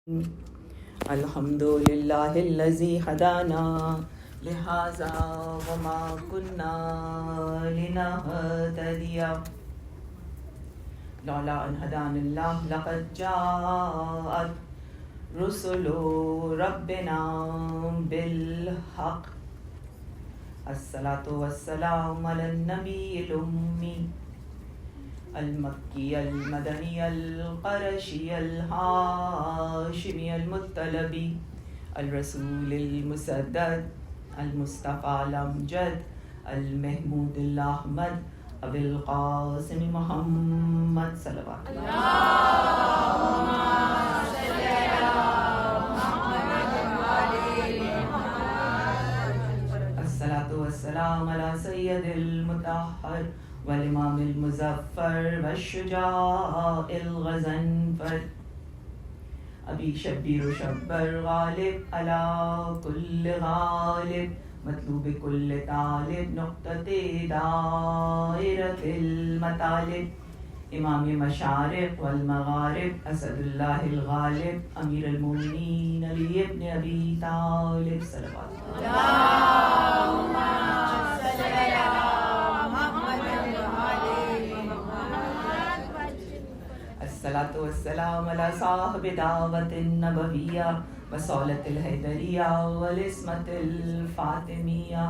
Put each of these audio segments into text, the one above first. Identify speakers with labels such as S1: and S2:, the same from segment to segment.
S1: الحمد للہ الذی ہدانا لہذا وما كنا لنهتدی لولا ان ہدانا اللہ لقد جاءت رسل ربنا بالحق الصلاة والسلام علی النبی الأمی المکی المدنی القرشی الہاشمی المطلبی الرسول المسدد المصطفى الامجد المحمود الاحمد ابی القاسم محمد صلوات اللہ الصلاة والسلام علی سید المطہر والامام المظفر والشجاع الغضنفر ابی شبیر و شبر غالب علی کل غالب مطلوب کل طالب نقطۃ دائرۃ المطالب امام مشارق والمغارب اسد اللہ الغالب امیر المؤمنین علی ابن ابی طالب صلوات اللہم صل علی الصلاة والسلام علی صاحب دعوت النبویہ وصولة الحیدریہ والعصمت الفاطمیہ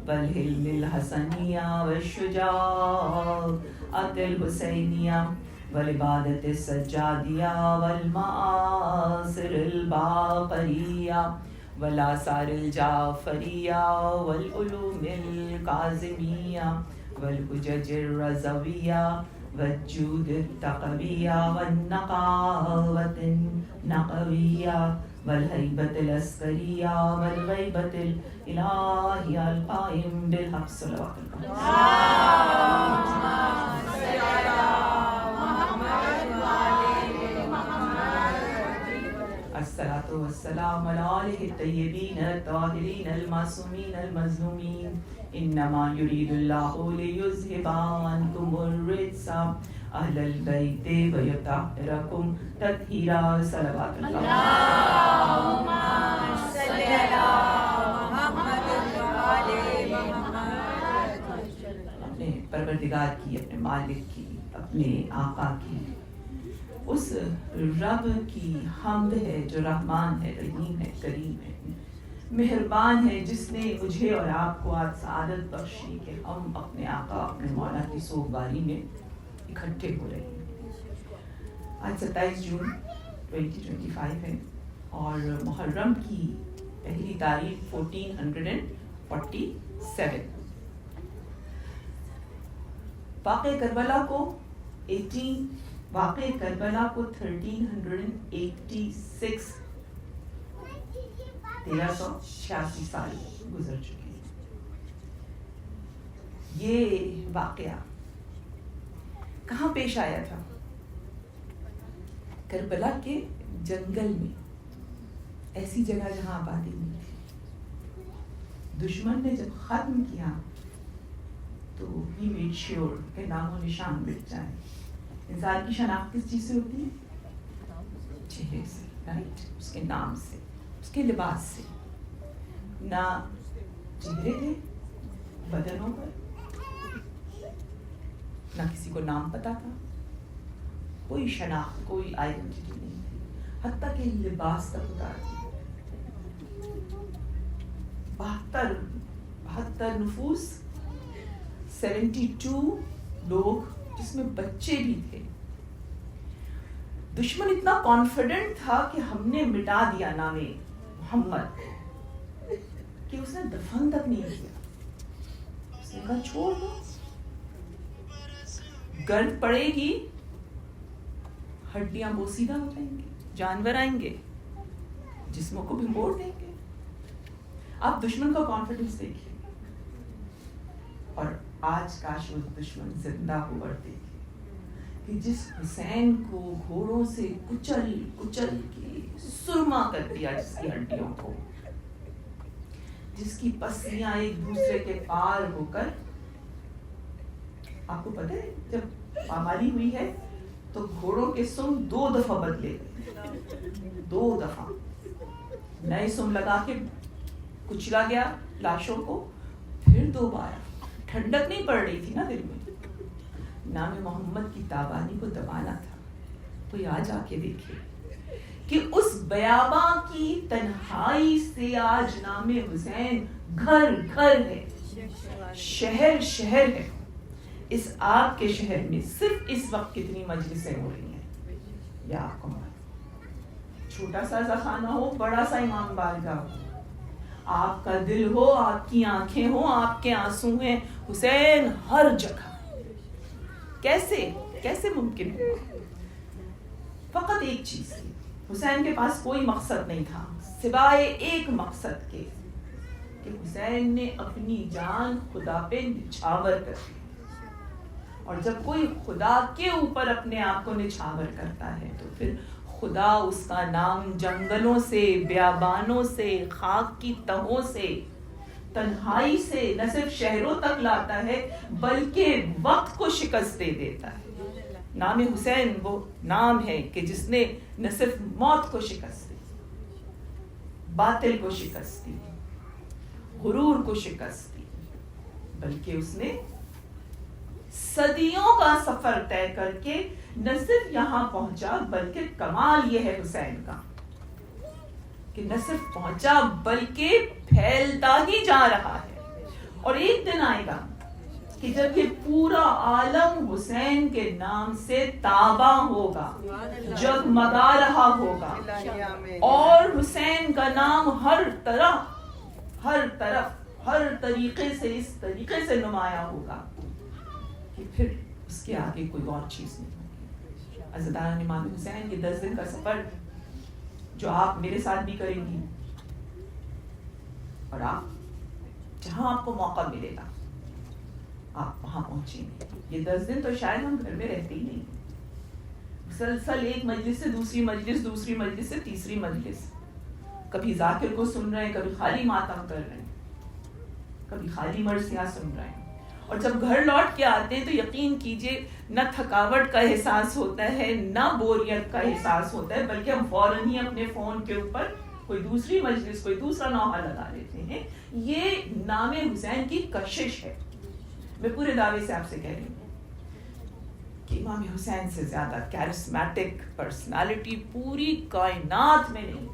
S1: والحلم الحسنیہ والشجاعت الحسینیہ والعبادت السجادیہ والمآثر الباقریہ والآثار الجعفریہ والعلوم الکاظمیہ والحجج الرضویہ والجود التقویہ والنقاوت النقویہ والہیبت العسکریہ والغیبت الالہیہ القائم بالحق صلوات الصلاة والسلام علی آلہ الطیبین الطاہرین المعصومین المظلومین انما یرید اللہ لیذہب عنکم الرجس اہل البیت ویطہرکم تطہیرا صلوات اللہ اللہم صل علی محمد وآل محمد. اپنے پروردگار کی، اپنے مالک کی، اپنے آقا کی، اس رب کی حمد ہے جو رحمان ہے، رحیم ہے، کریم ہے، مہربان ہے، جس نے مجھے اور آپ کو آج سعادت بخشی کہ ہم اپنے آقا اپنے مولا کی سوگواری میں اکٹھے ہو رہے ہیں. آج 27 جون 2025 ہے اور محرم کی پہلی تاریخ 1447. واقعہ کربلا کو 1386 1386 سال گزر چکے ہیں. یہ واقعہ کہاں پیش آیا تھا؟ کربلا کے جنگل میں، ایسی جگہ جہاں آبادی نہیں تھی. دشمن نے جب ختم کیا تو he made sure کہ نام و نشان مٹ جائے. انسان کی شناخت کس چیز سے ہوتی ہے؟ چہرے سے، رائٹ، اس کے نام سے، اس کے لباس سے. نہ چہرے تھے بدنوں پر، نہ کسی کو نام پتا تھا، کوئی شناخت، کوئی آئیڈینٹی نہیں تھی، حتیٰ کہ لباس تک اتار دیا. 72 نفوس، 72 لوگ جس میں بچے بھی تھے. دشمن اتنا کانفیڈنٹ تھا کہ ہم نے مٹا دیا نام محمد کہ اس نے دفن تک نہیں کیا. اس نے کہا چھوڑ دو، گرد پڑے گی، ہڈیاں بوسیدہ ہو جائیں گی، جانور آئیں گے، جسموں کو بھگوڑ دیں گے. آپ دشمن کا کانفیڈنس دیکھیے. اور آج کاش وہ دشمن زندہ ہو اور دیکھے کہ جس حسین کو گھوڑوں سے کچل کچل کے سرما کر دیا، جس کی ہڈیوں کو، جس کی پسلیاں ایک دوسرے کے پار ہو کر، آپ کو پتہ ہے جب پامالی ہوئی ہے تو گھوڑوں کے سم 2 دفعہ بدلے گئے. 2 دفعہ نئے سم لگا کے کچلا گیا لاشوں کو، پھر دوبارہ. ٹھنڈک نہیں پڑ رہی تھی نا دل میں. نام محمد کی تابانی کو دبانا تھا. کوئی آ جا کے دیکھے کہ اس بیاباں کی تنہائی سے آج نام حسین گھر گھر ہے، شہر شہر ہے. اس آپ کے شہر میں صرف اس وقت کتنی مجلسیں ہو رہی ہیں یا آپ کو چھوٹا سا زخانہ ہو، بڑا سا امام بارگاہ ہو، آپ کا دل ہو، آپ کی آنکھیں ہو، آپ کے آنسو ہیں، حسین ہر جگہ. کیسے ممکن ہو؟ فقط ایک چیز تھی، حسین کے پاس کوئی مقصد نہیں تھا سوائے ایک مقصد کے کہ حسین نے اپنی جان خدا پہ نچھاور کر دی. اور جب کوئی خدا کے اوپر اپنے آپ کو نچھاور کرتا ہے تو پھر خدا اس کا نام جنگلوں سے، بیابانوں سے، خاک کی تہوں سے، تنہائی سے نہ صرف شہروں تک لاتا ہے بلکہ وقت کو شکست دے دیتا ہے. نام حسین وہ نام ہے کہ جس نے نہ صرف موت کو شکست دی، باطل کو شکست دی، غرور کو شکست دی، بلکہ اس نے صدیوں کا سفر طے کر کے نہ صرف یہاں پہنچا بلکہ کمال یہ ہے حسین کا کہ نہ صرف پہنچا بلکہ پھیلتا ہی جا رہا ہے. اور ایک دن آئے گا کہ جب یہ پورا عالم حسین کے نام سے تاباں ہوگا، جگمگا رہا ہوگا، اور حسین کا نام ہر طرف ہر طریقے سے اس طریقے سے نمایاں ہوگا کہ پھر اس کے آگے کوئی اور چیز نہیں ہوگی. عزیزان امام حسین کے 10 دن کا سفر جو آپ میرے ساتھ بھی کریں گی، اور آپ جہاں آپ کو موقع ملے گا آپ وہاں پہنچیں گے. یہ 10 دن تو شاید ہم گھر میں رہتے ہی نہیں، مسلسل ایک مجلس سے دوسری مجلس، دوسری مجلس سے تیسری مجلس، کبھی ذاکر کو سن رہے ہیں، کبھی خالی ماتم کر رہے ہیں، کبھی خالی مرثیہ سن رہے ہیں. اور جب گھر لوٹ کے آتے ہیں تو یقین کیجئے نہ تھکاوٹ کا احساس ہوتا ہے، نہ بوریت کا احساس ہوتا ہے، بلکہ ہم فوراً ہی اپنے فون کے اوپر کوئی دوسری مجلس، کوئی دوسرا نوحہ لگا لیتے ہیں. یہ نام حسین کی کشش ہے. میں پورے دعوے سے آپ سے کہہ رہی ہوں کہ امام حسین سے زیادہ کیرسمیٹک پرسنالٹی پوری کائنات میں نہیں،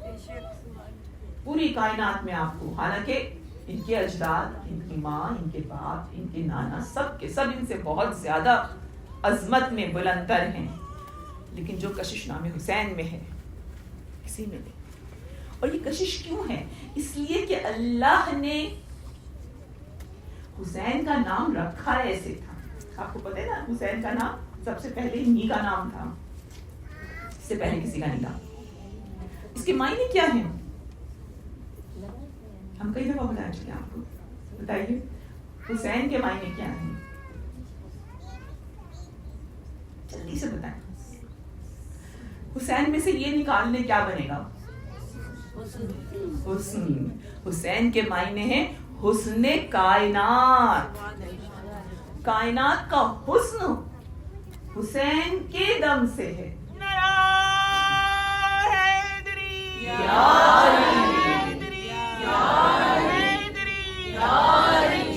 S1: پوری کائنات میں آپ کو. حالانکہ ان کے اجداد، ان کی ماں، ان کے باپ، ان کے نانا، سب کے سب ان سے بہت زیادہ عظمت میں بلندر ہیں، لیکن جو کشش نام حسین میں ہے کسی میں نہیں. اور یہ کشش کیوں ہے؟ اس لیے کہ اللہ نے حسین کا نام رکھا ایسے تھا. آپ کو پتہ ہے نا حسین کا نام سب سے پہلے انہی کا نام تھا، اس سے پہلے کسی کا نہیں تھا. اس کے معنی کیا ہیں؟ ہم کئی دفعہ بتا چکے آپ کو، بتائیے حسین کے معنی کیا ہیں؟ جلدی سے بتائیں. حسین میں سے یہ نکال لیں کیا بنے گا؟ حسن. حسین کے معنی ہیں حسن کائنات. کائنات کا حسن حسین کے دم سے ہے.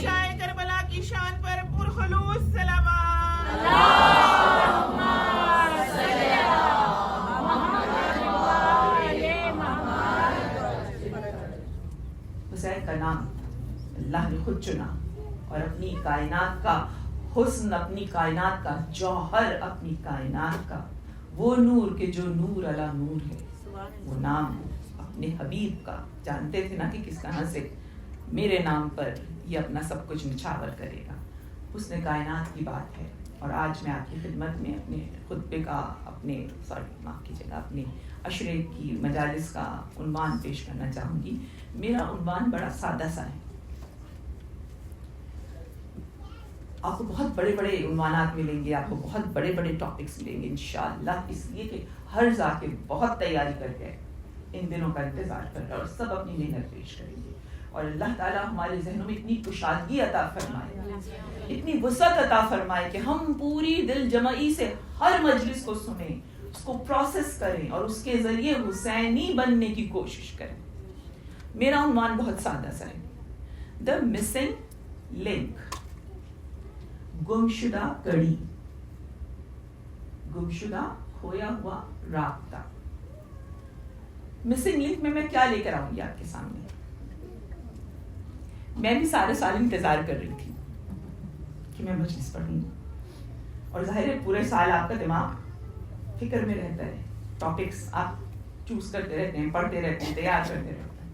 S2: شاہ کربلا کی شان پر پرخلوص سلامات.
S1: حسین کا نام اللہ نے خود چنا اور اپنی کائنات کا حسن، اپنی کائنات کا جوہر، اپنی کائنات کا وہ نور کہ جو نور علی نور ہے، وہ نام اپنے حبیب کا. جانتے تھے نا کہ کس طرح سے میرے نام پر یہ اپنا سب کچھ نچھاور کرے گا. حسن کائنات کی بات ہے. اور آج میں آپ کی خدمت میں اپنے خطبے کا معاف کیجیے گا، اپنے عشرے کی مجالس کا عنوان پیش کرنا چاہوں گی. میرا عنوان بڑا سادہ سا ہے. آپ کو بہت بڑے بڑے عنوانات ملیں گے، آپ کو بہت بڑے بڑے ٹاپکس ملیں گے انشاءاللہ، اس لیے کہ ہر ذاکر بہت تیاری کر کے ان دنوں کا انتظار کر رہا ہے اور سب اپنی محنت پیش کریں گے. اور اللہ تعالیٰ ہمارے ذہنوں میں اتنی کشادگی عطا فرمائے، اتنی وسعت عطا فرمائے کہ ہم پوری دل جمعی سے ہر مجلس کو سنیں، اس کو پروسیس کریں اور اس کے ذریعے حسینی بننے کی کوشش کریں. میرا عنوان بہت سادہ سا ہے, دا مسنگ لنک, گمشدہ کڑی, گمشدہ کھویا ہوا رابطہ. مسنگ لنک میں کیا لے کر آؤں گی آپ کے سامنے؟ میں بھی سارے سال انتظار کر رہی تھی کہ میں مجلس پڑھوں, اور ظاہر ہے پورے سال آپ کا دماغ فکر میں رہتا ہے, ٹاپکس آپ چوز کرتے رہتے ہیں, پڑھتے رہتے ہیں, تیار کرتے رہتے ہیں.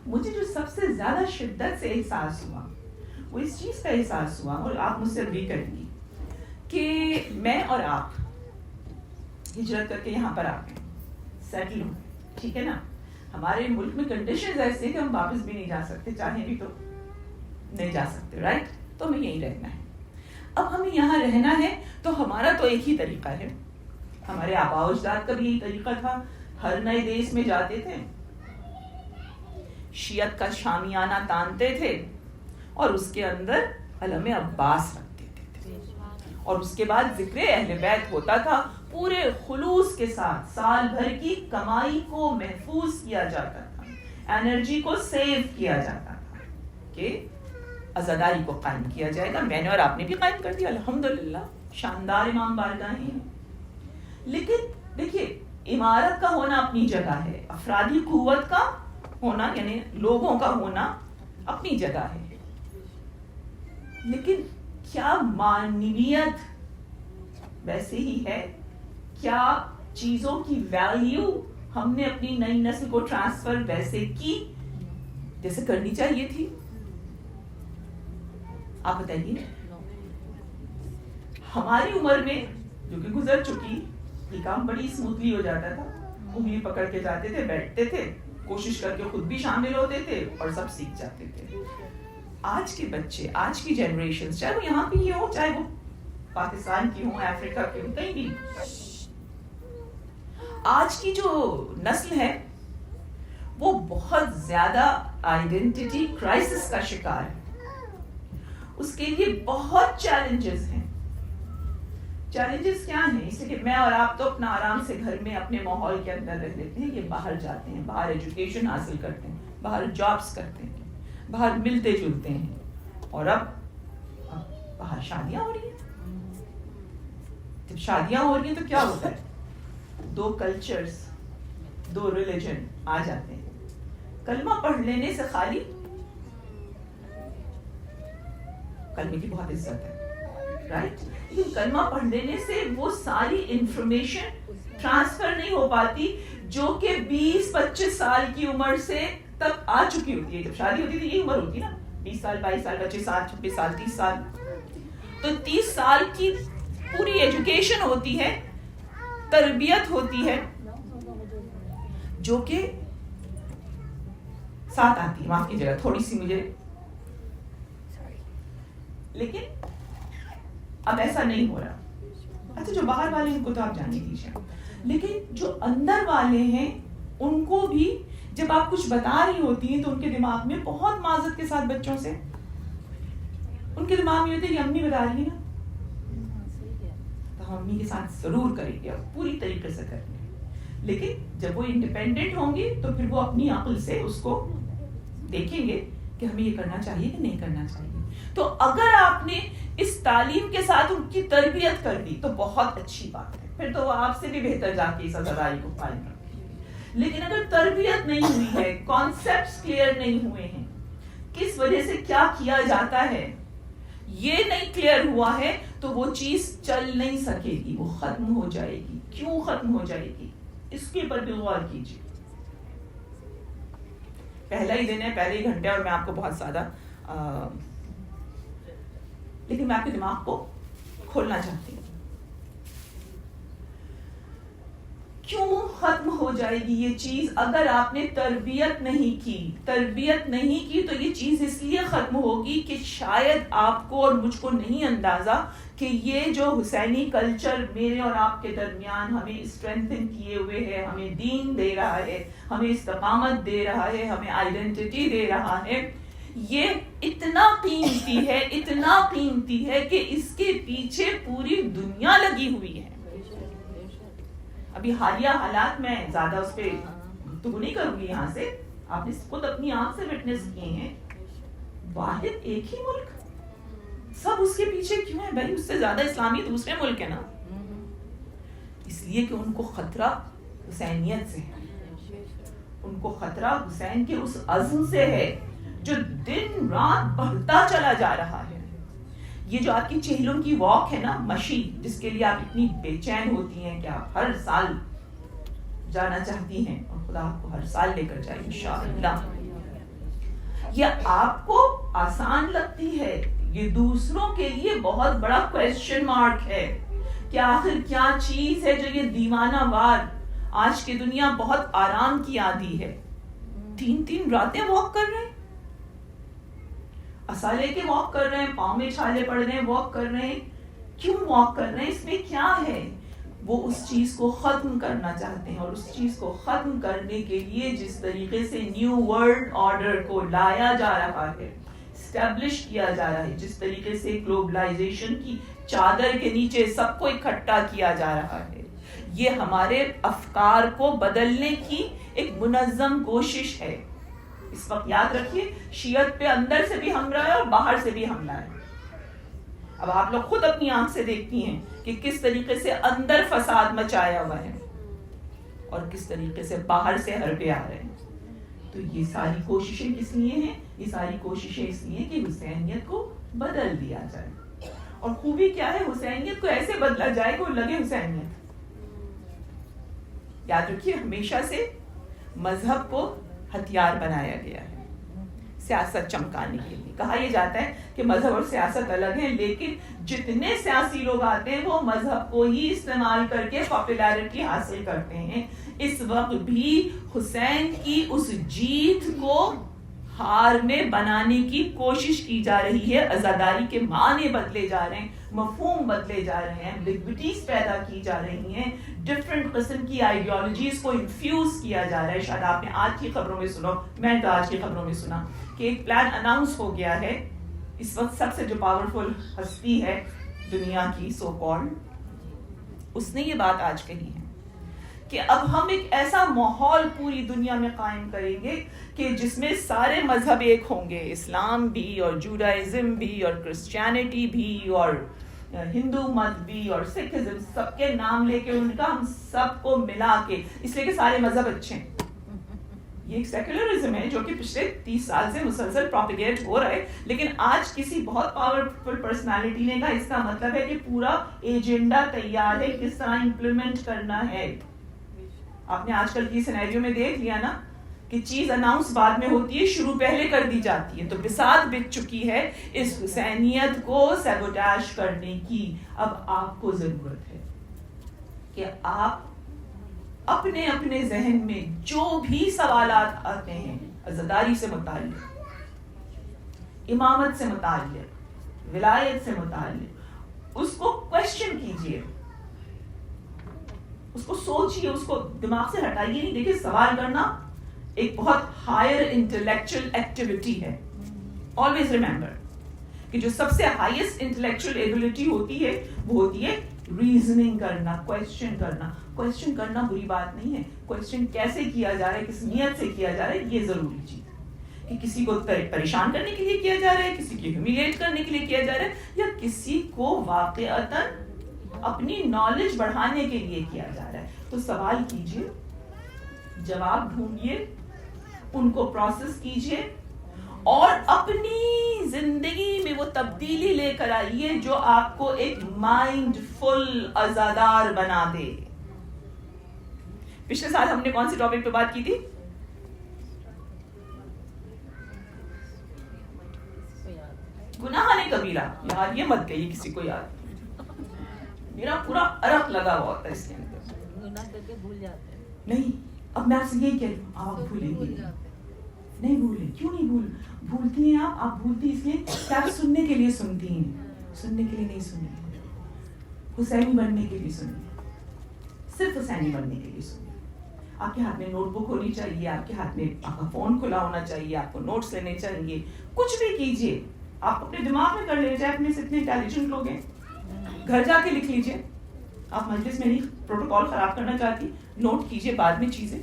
S1: مجھے جو سب سے زیادہ شدت سے احساس ہوا وہ اس چیز کا احساس ہوا, اور آپ مجھ سے بھی کریں گی, کہ میں اور آپ ہجرت کر کے یہاں پر آ گئے, سیٹل ہوں, ٹھیک ہے نا. ہمارے ملک میں کنڈیشنز ایسے ہیں کہ ہم واپس بھی نہیں جا سکتے, چاہیں بھی تو نہیں جا سکتے, رائٹ. تو ہمیں یہیں رہنا ہے. اب ہمیں یہاں رہنا ہے تو ہمارا تو ایک ہی طریقہ ہے, ہمارے آباء و اجداد کا بھی یہی طریقہ تھا. ہر نئے دیش میں جاتے تھے, شیعت کا شامیانہ تانتے تھے, اور اس کے اندر علم عباس رکھتے تھے, اور اس کے بعد ذکر اہل بیت ہوتا تھا. پورے خلوص کے ساتھ سال بھر کی کمائی کو محفوظ کیا جاتا تھا, انرجی کو سیو کیا جاتا تھا کہ عزاداری کو قائم کیا جائے گا. میں نے اور آپ نے بھی قائم کر دیا, الحمدللہ, شاندار امام بارگاہیں ہیں. لیکن دیکھیے, عمارت کا ہونا اپنی جگہ ہے, افرادی قوت کا ہونا یعنی لوگوں کا ہونا اپنی جگہ ہے, لیکن کیا معنویت ویسے ہی ہے؟ کیا چیزوں کی ویلیو ہم نے اپنی نئی نسل کو ٹرانسفر ویسے کی جیسے کرنی چاہیے تھی؟ آپ بتائیے. ہماری عمر میں جو کہ گزر چکی, یہ کام بڑی اسموتھلی ہو جاتا تھا, انگلی پکڑ کے جاتے تھے, بیٹھتے تھے, کوشش کر کے خود بھی شامل ہوتے تھے اور سب سیکھ جاتے تھے. آج کے بچے, آج کی جنریشن, چاہے وہ یہاں کی ہوں, چاہے وہ پاکستان کی ہوں, افریقہ کی ہوں, کہیں بھی, آج کی جو نسل ہے وہ بہت زیادہ آئیڈینٹی کرائسس کا شکار ہے. اس کے لیے بہت چیلنجز ہیں. چیلنجز کیا ہیں؟ اس لیے کہ میں اور آپ تو اپنا آرام سے گھر میں اپنے ماحول کے اندر رہ لیتے ہیں, یہ باہر جاتے ہیں, باہر ایجوکیشن حاصل کرتے ہیں, باہر جابس کرتے ہیں, باہر ملتے جلتے ہیں, اور اب باہر شادیاں ہو رہی ہیں. جب شادیاں ہو رہی ہیں تو کیا ہوتا ہے؟ دو کلچرز, دو ریلیجن آ جاتے ہیں. کلمہ پڑھ لینے سے خالی, کلمے کی بہت عزت ہے, رائٹ, لیکن کلمہ پڑھ لینے سے وہ ساری انفارمیشن ٹرانسفر نہیں ہو پاتی جو کہ 20-25 سال کی عمر سے تک آ چکی ہوتی ہے. جب شادی ہوتی تھی یہ عمر ہوتی نا, 20 سال, 22 سال, 25 سال, 26 سال, 30 سال, تو 30 سال کی پوری ایجوکیشن ہوتی ہے, تربیت ہوتی ہے, جو کہ ساتھ آتی ہے. معاف کیجیے گا, تھوڑی سی مجھے, لیکن اب ایسا نہیں ہو رہا. اچھا, جو باہر والے ان کو تو آپ جانے دیجیے, لیکن جو اندر والے ہیں ان کو بھی جب آپ کچھ بتا رہی ہوتی ہیں تو ان کے دماغ میں بہت معذرت کے ساتھ بچوں سے ان کے دماغ میں ہوتے ہیں کہ امی بتا رہی نا تو ہم امی کے ساتھ ضرور کریں گے, اور پوری طریقے سے کریں گے. لیکن جب وہ انڈیپینڈنٹ ہوں گے تو پھر وہ اپنی عقل سے اس کو دیکھیں گے کہ ہمیں یہ کرنا چاہیے کہ نہیں کرنا چاہیے. تو اگر آپ نے اس تعلیم کے ساتھ ان کی تربیت کر دی تو بہت اچھی بات ہے, پھر تو وہ آپ سے بھی بہتر جا کے اس عزاداری کو قائم رکھیں گے. لیکن اگر تربیت نہیں ہوئی ہے, کانسیپٹس کلیئر نہیں ہوئے ہیں, کس وجہ سے کیا کیا جاتا ہے یہ نہیں کلیئر ہوا ہے, تو وہ چیز چل نہیں سکے گی, وہ ختم ہو جائے گی. کیوں ختم ہو جائے گی اس کے اوپر بھی غور کیجیے. پہلا ہی دن ہے, پہلے ہی گھنٹے, اور میں آپ کو بہت زیادہ لیکن میں آپ کے دماغ کو کھولنا چاہتی ہوں. کیوں ختم ہو جائے گی یہ چیز؟ اگر آپ نے تربیت نہیں کی تو یہ چیز اس لیے ختم ہوگی کہ شاید آپ کو اور مجھ کو نہیں اندازہ کہ یہ جو حسینی کلچر میرے اور آپ کے درمیان ہمیں اسٹرینتھن کیے ہوئے ہے, ہمیں دین دے رہا ہے, ہمیں استقامت دے رہا ہے, ہمیں آئیڈینٹی دے رہا ہے, یہ اتنا قیمتی ہے کہ اس کے پیچھے پوری دنیا لگی ہوئی ہے. ابھی حالیہ حالات میں زیادہ اس پہ گفتگو نہیں کروں گی یہاں سے، آپ نے خود اپنی آنکھ سے وٹنس کیے ہیں. واحد ایک ہی ملک، سب اس کے پیچھے کیوں ہے بھائی؟ اس سے زیادہ اسلامی دوسرے ملک ہیں نا. اس لیے کہ ان کو خطرہ حسینیت سے ہے، ان کو خطرہ حسین کے اس عزم سے ہے جو دن رات بڑھتا چلا جا رہا ہے. یہ جو آپ کی چہلوں کی واک ہے نا، مشی، جس کے لیے آپ اتنی بے چین ہوتی ہیں کہ آپ ہر سال جانا چاہتی ہیں، اور خدا آپ کو ہر سال لے کر جائے انشاءاللہ. یہ آپ کو آسان لگتی ہے، یہ دوسروں کے لیے بہت بڑا کویسچن مارک ہے کہ آخر کیا چیز ہے جو یہ دیوانہ وار آج کی دنیا بہت آرام کی عادی ہے، 3 راتیں واک کر رہے ہیں، عصا لے کے واک کر رہے ہیں، پاؤں میں چھالے پڑ رہے ہیں، واک کر رہے ہیں. کیوں واک کر رہے ہیں؟ اس میں کیا ہے؟ وہ اس چیز کو ختم کرنا چاہتے ہیں، اور اس چیز کو ختم کرنے کے لیے جس طریقے سے نیو ورلڈ آرڈر کو لایا جا رہا ہے، اسٹیبلش کیا جا رہا ہے، جس طریقے سے گلوبلائزیشن کی چادر کے نیچے سب کو اکٹھا کیا جا رہا ہے، یہ ہمارے افکار کو بدلنے کی ایک منظم کوشش ہے. اس وقت یاد رکھیے، شیعت پہ اندر سے بھی حملہ ہے اور باہر سے بھی حملہ ہے. اب آپ لوگ خود اپنی آنکھ سے دیکھتی ہیں کہ کس طریقے سے اندر فساد مچایا ہوا ہے اور کس طریقے سے باہر سے حربے آ رہے ہیں. تو یہ ساری کوششیں کس لیے ہیں؟ یہ ساری کوششیں اس لیے کہ حسینیت کو بدل دیا جائے. اور خوبی کیا ہے؟ حسینیت کو ایسے بدلا جائے کہ وہ لگے حسینیت. یاد رکھیے، ہمیشہ سے مذہب کو ہتھیار بنایا گیا ہے سیاست چمکانے کے لیے. کہا یہ جاتا ہے کہ مذہب اور سیاست الگ ہیں، لیکن جتنے سیاسی لوگ آتے ہیں وہ مذہب کو ہی استعمال کر کے پاپولیرٹی حاصل کرتے ہیں. اس وقت بھی حسین کی اس جیت کو ہار میں بنانے کی کوشش کی جا رہی ہے. عزاداری کے معنی بدلے جا رہے ہیں، مفہوم بدلے جا رہے ہیں، لیگوٹیز پیدا کی جا رہی ہیں، ڈفرنٹ قسم کی آئیڈیالوجیز کو انفیوز کیا جا رہا ہے. شاید آپ نے آج کی خبروں میں سنا، میں تو آج کی خبروں میں سنا کہ ایک پلان اناؤنس ہو گیا ہے. اس وقت سب سے جو پاورفل ہستی ہے دنیا کی، سو کالڈ، اس نے یہ بات آج کہی ہے کہ اب ہم ایک ایسا ماحول پوری دنیا میں قائم کریں گے کہ جس میں سارے مذہب ایک ہوں گے، اسلام بھی اور جوڈائزم بھی اور کرسچینٹی بھی اور ہندو مت بھی اور سکھزم، سب کے نام لے کے ان کا ہم سب کو ملا کے، اس لیے کہ سارے مذہب اچھے ہیں. یہ ایک سیکولرزم ہے جو کہ پچھلے 30 سال سے مسلسل پروپیگیٹ ہو رہا ہے، لیکن آج کسی بہت پاورفل پرسنالٹی نے کہا اس کا مطلب ہے کہ پورا ایجنڈا تیار ہے، کس طرح امپلیمنٹ کرنا ہے. آپ نے آج کل کی سینیریو میں دیکھ لیا نا کہ چیز اناؤنس بعد میں ہوتی ہے، شروع پہلے کر دی جاتی ہے. تو بساط بچ چکی ہے اس حسینیت کو سیبوٹاژ کرنے کی. اب آپ کو ضرورت ہے کہ آپ اپنے اپنے ذہن میں جو بھی سوالات آتے ہیں عزاداری سے متعلق، امامت سے متعلق، ولایت سے متعلق، اس کو کوشچن کیجئے، اس کو سوچئے، اس کو دماغ سے ہٹائیے نہیں. دیکھیں، سوال کرنا ایک بہت ہائر انٹلیکچوئل ایکٹیویٹی ہے. آلویز ریمبر کہ جو سب سے ہائیسٹ انٹلیکچوئل ایبلٹی ہوتی ہے وہ ہوتی ہے ریزننگ کرنا، کوشچن کرنا. کوشچن کرنا بری بات نہیں ہے، کوشچن کیسے کیا جا رہا ہے، کس نیت سے کیا جا رہا ہے، یہ ضروری چیز ہے. کہ کسی کو پریشان کرنے کے لیے کیا جا رہا ہے، کسی کو ہیومیلیٹ کرنے کے لیے کیا جا رہا ہے، یا کسی کو واقعتاً اپنی نالج بڑھانے کے لیے کیا جا رہا ہے. تو سوال کیجئے، جواب ڈھونڈیے، ان کو پروسیس کیجئے اور اپنی زندگی میں وہ تبدیلی لے کر آئیے جو آپ کو ایک مائنڈ فل عزادار بنا دے. پچھلے سال ہم نے کون سی ٹاپک پہ بات کی تھی؟ گناہ نے کبیرہ. یار یہ مت کہیے کسی کو یاد، میرا پورا عرق لگا ہوا ہوتا ہے اس کے اندر.
S3: گناہ کر کے بھول جاتے ہیں.
S1: نہیں، اب میں آپ سے یہ کہہ رہی ہوں، آپ بھولیں گے نہیں. بھولیں کیوں نہیں؟ بھولتی ہیں آپ بھولتی اس لیے کہ آپ سننے کے لیے سنتی ہیں، سننے کے لیے نہیں سنتی، حسینی بننے کے لیے سنتی، صرف حسینی بننے کے لیے سنتی. آپ کے ہاتھ میں نوٹ بک ہونی چاہیے، آپ کے ہاتھ میں آپ کا فون کھلا ہونا چاہیے، آپ کو نوٹس لینے چاہیے. کچھ بھی کیجیے، آپ اپنے دماغ میں کر لیجیے. آپ میں سے اتنے انٹیلیجنٹ لوگ ہیں، گھر جا کے لکھ لیجیے. آپ مجلس میں نہیں پروٹوکول خراب کرنا چاہتی، نوٹ کیجئے بعد میں چیزیں.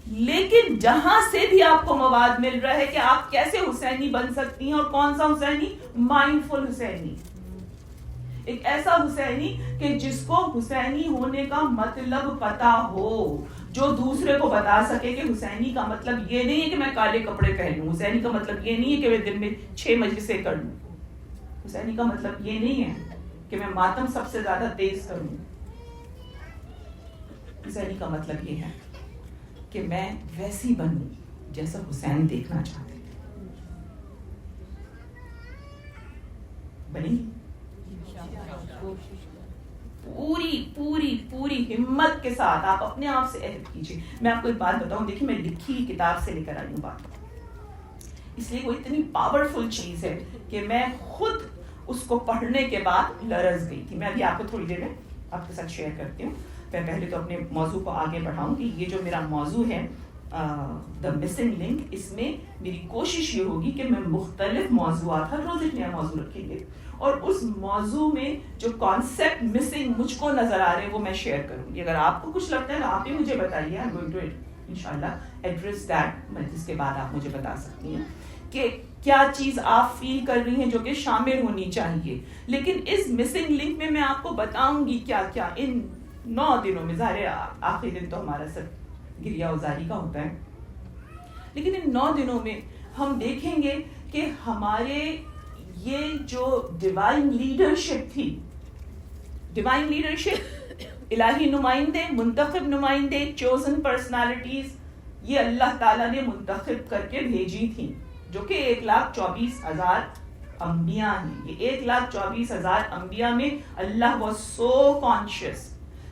S1: لیکن جہاں سے بھی آپ کو مواد مل رہا ہے کہ آپ کیسے حسینی بن سکتی ہیں، اور کون سا حسینی؟ مائنڈفل حسینی، ایک ایسا حسینی کہ جس کو حسینی ہونے کا مطلب پتا ہو، جو دوسرے کو بتا سکے کہ حسینی کا مطلب یہ نہیں ہے کہ میں کالے کپڑے پہنوں، حسینی کا مطلب یہ نہیں ہے کہ میں دن میں 6 مجلسیں کر لوں، حسینی کا مطلب یہ نہیں ہے کہ میں ماتم سب سے زیادہ تیز کروں. حسینی کا مطلب یہ ہے کہ میں ویسی بنوں جیسا حسین دیکھنا چاہتے تھے. بنیں گی؟ پوری پوری پوری ہمت کے ساتھ آپ اپنے آپ سے عہد کیجیے. میں آپ کو ایک بات بتاؤں، دیکھیے میں لکھی کتاب سے لے کر آئی ہوں بات، اس لیے وہ اتنی پاورفل چیز ہے کہ میں خود اس کو پڑھنے کے بعد لرز گئی تھی. میں ابھی آپ کو تھوڑی دیر میں آپ کے ساتھ شیئر کرتی ہوں. میں پہلے تو اپنے موضوع کو آگے بڑھاؤں گی. یہ جو میرا موضوع ہے دا مسنگ لنک، اس میں میری کوشش یہ ہوگی کہ میں مختلف موضوعات، ہر روز ایک نیا موضوع رکھیں گے، اور اس موضوع میں جو کانسیپٹ مسنگ مجھ کو نظر آ رہے ہیں وہ میں شیئر کروں گی. اگر آپ کو کچھ لگتا ہے آپ ہی مجھے بتائیے. آئی ایم گوئنگ ٹو انشاءاللہ ایڈریس دیٹ. جس کے بعد آپ مجھے بتا سکتی ہیں کہ کیا چیز آپ فیل کر رہی ہیں جو کہ شامل ہونی چاہیے. لیکن اس مسنگ لنک میں میں آپ کو بتاؤں گی کیا کیا ان 9 دنوں میں. ظاہر آخری دن تو ہمارا سب گریا ازاری کا ہوتا ہے، لیکن ان 9 دنوں میں ہم دیکھیں گے کہ ہمارے یہ جو ڈیوائن لیڈرشپ تھی، ڈیوائن لیڈرشپ، الہی نمائندے، منتخب نمائندے، چوزن پرسنالٹیز، یہ اللہ تعالیٰ نے منتخب کر کے بھیجی تھیں، جو کہ 1,24,000 انبیاء ہیں. یہ 1,24,000 انبیاء میں اللہ واز سو کانشیس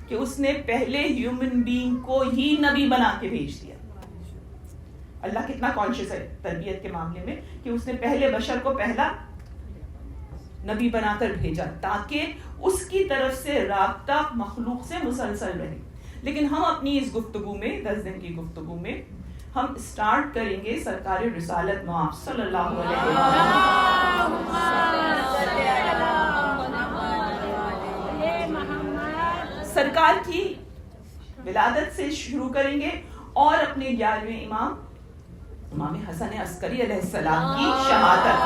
S1: کہ اس نے پہلے ہیومن بینگ کو ہی نبی بنا کے بھیج دیا. اللہ کتنا کانشیس ہے تربیت کے معاملے میں کہ اس نے پہلے بشر کو پہلا نبی بنا کر بھیجا تاکہ اس کی طرف سے رابطہ مخلوق سے مسلسل رہے. لیکن ہم اپنی اس گفتگو میں 10 دن کی گفتگو میں ہم اسٹارٹ کریں گے سرکار رسالت مآب صلی اللہ علیہ وسلم، سرکار کی ولادت سے شروع کریں گے اور اپنے 11ویں امام حسن عسکری علیہ السلام کی شہادت.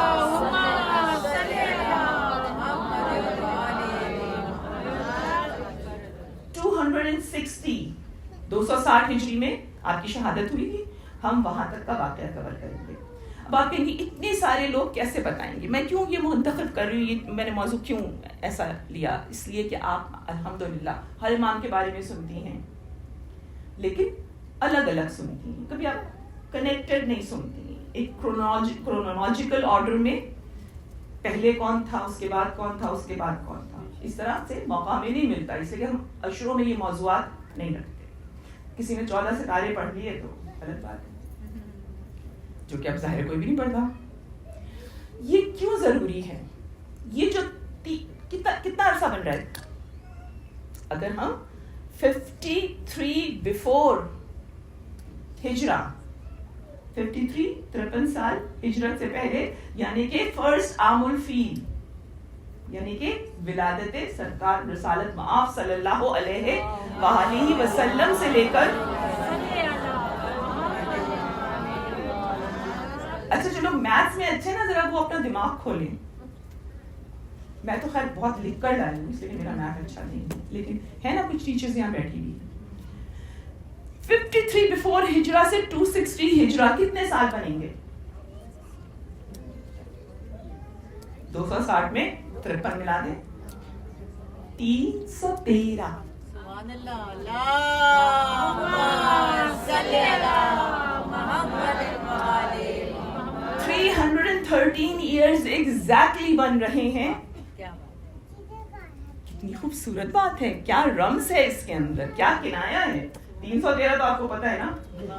S1: 260 ہجری میں آپ کی شہادت ہوئی تھی. ہم وہاں تک کا واقعہ کور کریں گے. اب آپ کہیں گے اتنے سارے لوگ کیسے بتائیں گے؟ میں کیوں یہ منتخب کر رہی ہوں، یہ میں نے موضوع کیوں ایسا لیا؟ اس لیے کہ آپ الحمدللہ ہر امام کے بارے میں سنتی ہیں، لیکن الگ الگ سنتی ہیں، کبھی آپ کنیکٹڈ نہیں سنتی. ایک کرونالوجیکل آرڈر میں پہلے کون تھا، اس کے بعد کون تھا، اس کے بعد کون تھا، اس طرح سے موقع میں نہیں ملتا. اس لیے ہم اشروں میں یہ موضوعات نہیں رکھتے. کسی نے 14 ستارے پڑھ لیے تو غلط بات ہے، جو کہ اب ظاہر کوئی بھی نہیں پڑھتا. یہ کیوں ضروری ہے؟ یہ جو کتنا عرصہ بن رہا ہے؟ اگر ہم 53 بفور ہجرہ، 53 سال ہجرت سے پہلے، یعنی کہ فرسٹ عام الفیل، یعنی کہ ولادت سرکار رسالت مآب صلی اللہ علیہ وآلہ وسلم سے لے کر، اچھا چلو میتھس میں اچھے نا، ذرا وہ اپنا دماغ کھولیں. میں تو خیر بہت لکھ کر لائی ہوں، اس لیے میرا میتھ اچھا نہیں ہے، لیکن ہے نا کچھ ٹیچرز یہاں بیٹھی ہوئی. 53 بفور ہجرہ سے 260 ہجرہ کتنے سال بنیں گے؟ 260 میں 53 ملا دیں، 313. 313 ایئرز ایگزیکٹلی بن رہے ہیں. کتنی خوبصورت بات ہے، کیا رمز ہے اس کے اندر، کیا کنایا ہے. 313 تو آپ کو پتا ہے نا،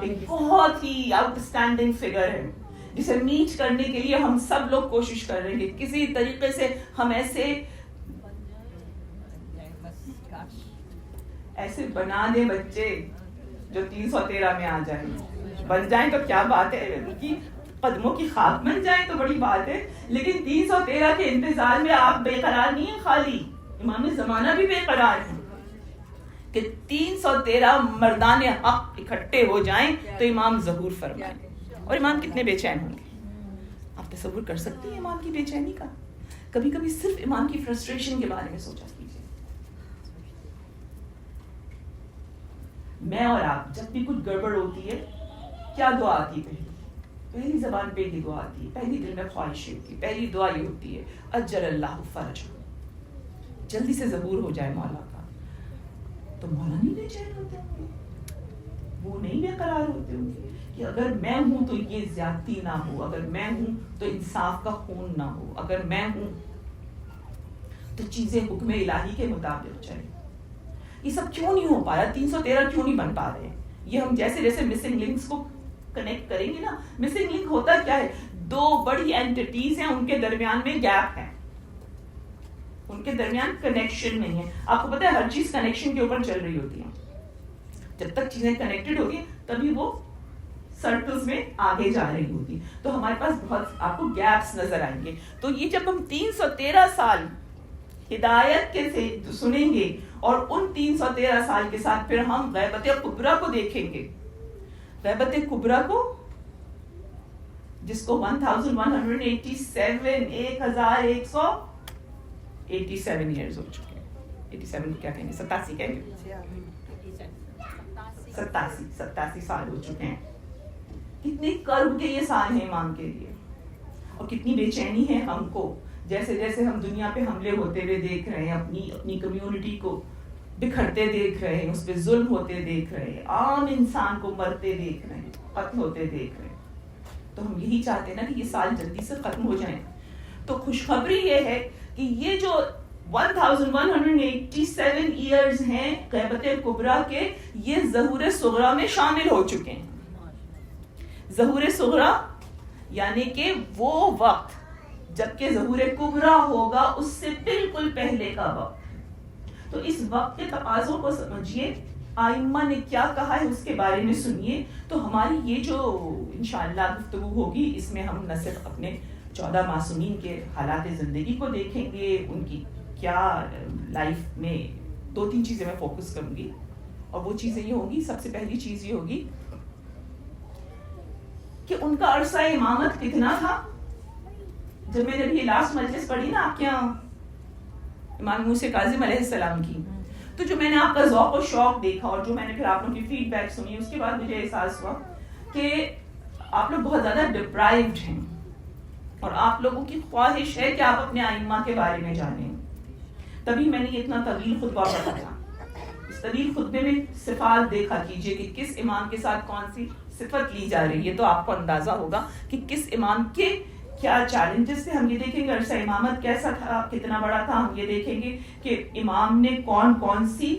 S1: ایک بہت ہی آؤٹ اسٹینڈنگ فگر ہے جسے میٹ کرنے کے لیے ہم سب لوگ کوشش کر رہے ہیں کہ کسی طریقے سے ہم ایسے بنا دیں بچے جو 313 میں آ جائیں. بن جائیں تو کیا بات ہے، ان کی قدموں کی خاک بن جائیں تو بڑی بات ہے. لیکن 313 کے انتظار میں آپ بے قرار نہیں ہیں، خالی امام زمانہ بھی بے قرار ہیں. کہ 313 مردان حق اکٹھے ہو جائیں تو امام ظہور فرمائیں. اور امام کتنے بے چین ہوں گے. آپ تصور کر سکتے ہیں امام کی بے چینی کا؟ کبھی کبھی صرف امام کی فرسٹریشن کے بارے میں سوچا کیجیے. میں اور آپ جب بھی کچھ گڑبڑ ہوتی ہے کیا دعا آتی ہے؟ پہلی زبان پہ یہ دعا آتی ہے, پہلی دل میں خواہش ہوتی ہے, پہلی دعا یہ ہوتی ہے اجر اللہ فرج, جلدی سے ظہور ہو جائے مولا کا. تو مولا نہیں بے چین ہوتے ہوں گے, وہ نہیں بے قرار ہوتے ہوں گے کہ اگر میں ہوں تو یہ زیادتی نہ ہو, اگر میں ہوں تو انصاف کا خون نہ ہو, اگر میں ہوں تو چیزیں حکم الہی کے مطابق چلیں. یہ سب کیوں نہیں ہو پایا؟ 313 کیوں نہیں بن پا رہے ہیں؟ یہ ہم جیسے جیسے مسنگ لنکس کو کنیکٹ کریں گے نا. مسنگ لنک ہوتا کیا ہے؟ دو بڑی اینٹیز ہیں, ان کے درمیان میں گیپ ہے, ان کے درمیان کنیکشن نہیں ہے. آپ کو پتا ہے ہر چیز کنیکشن کے اوپر چل رہی ہوتی ہے. جب تک چیزیں کنیکٹڈ ہوتی ہیں تبھی وہ سرکلز میں آگے جا رہی ہوتی. تو ہمارے پاس بہت آپ کو گیپس نظر آئیں گے. تو یہ جب ہم 313 سال ہدایت کے سے سنیں گے اور ان 313 سال کے ساتھ پھر ہم غیبت کبریٰ کو دیکھیں گے. غیبت کبریٰ کو جس کو 1187 1187 ایئرز ہو چکے ہیں. 87 کیا کہیں گے, 87 کہیں گے, 87 سال ہو چکے ہیں. کتنے کرب کے یہ سال ہیں امام کے لیے, اور کتنی بے چینی ہے ہم کو. جیسے جیسے ہم دنیا پہ حملے ہوتے ہوئے دیکھ رہے ہیں, اپنی کمیونٹی کو بکھرتے دیکھ رہے ہیں, اس پہ ظلم ہوتے دیکھ رہے ہیں, عام انسان کو مرتے دیکھ رہے ہیں, قتل ہوتے دیکھ رہے ہیں, تو ہم یہی چاہتے ہیں نا کہ یہ سال جلدی سے ختم ہو جائیں. تو خوشخبری یہ ہے کہ یہ جو 1187 ایئرز ہیں غیبت کبریٰ کے, یہ ظہور صغریٰ میں شامل ہو چکے ہیں. ظہور صغریٰ یعنی کہ وہ وقت جبکہ ظہور کبریٰ ہوگا اس سے بالکل پہلے کا وقت. تو اس وقت کے تقاضوں کو سمجھیے, آئمہ نے کیا کہا ہے اس کے بارے میں سنیے. تو ہماری یہ جو انشاءاللہ گفتگو ہوگی اس میں ہم نہ صرف اپنے 14 معصومین کے حالات زندگی کو دیکھیں گے, ان کی کیا لائف میں 2-3 چیزیں میں فوکس کروں گی. اور وہ چیزیں یہ ہوں گی, سب سے پہلی چیز یہ ہوگی کہ ان کا عرصہ امامت کتنا تھا. جب میں نے ابھی لاسٹ مجلس پڑھی نا آپ کے یہاں امام موسیٰ کاظم علیہ السلام کی, تو جو میں نے آپ کا ذوق و شوق دیکھا اور جو میں نے پھر آپ لوگوں کی فیڈ بیک سنی, اس کے بعد مجھے احساس ہوا کہ آپ لوگ بہت زیادہ ڈپرائیوڈ ہیں, اور آپ لوگوں کی خواہش ہے کہ آپ اپنے ائمہ کے بارے میں جانیں. تبھی میں نے اتنا طویل خطبہ پڑھا تھا. اس طویل خطبے میں صفات دیکھا کیجئے کہ کس امام کے ساتھ کون سی صفت لی جا رہی ہے, تو آپ کو اندازہ ہوگا کہ کس امام کے کیا چیلنجز تھے. ہم یہ دیکھیں گے عرصہ امامت کیسا تھا, کتنا بڑا تھا. ہم یہ دیکھیں گے کہ امام نے کون کون سی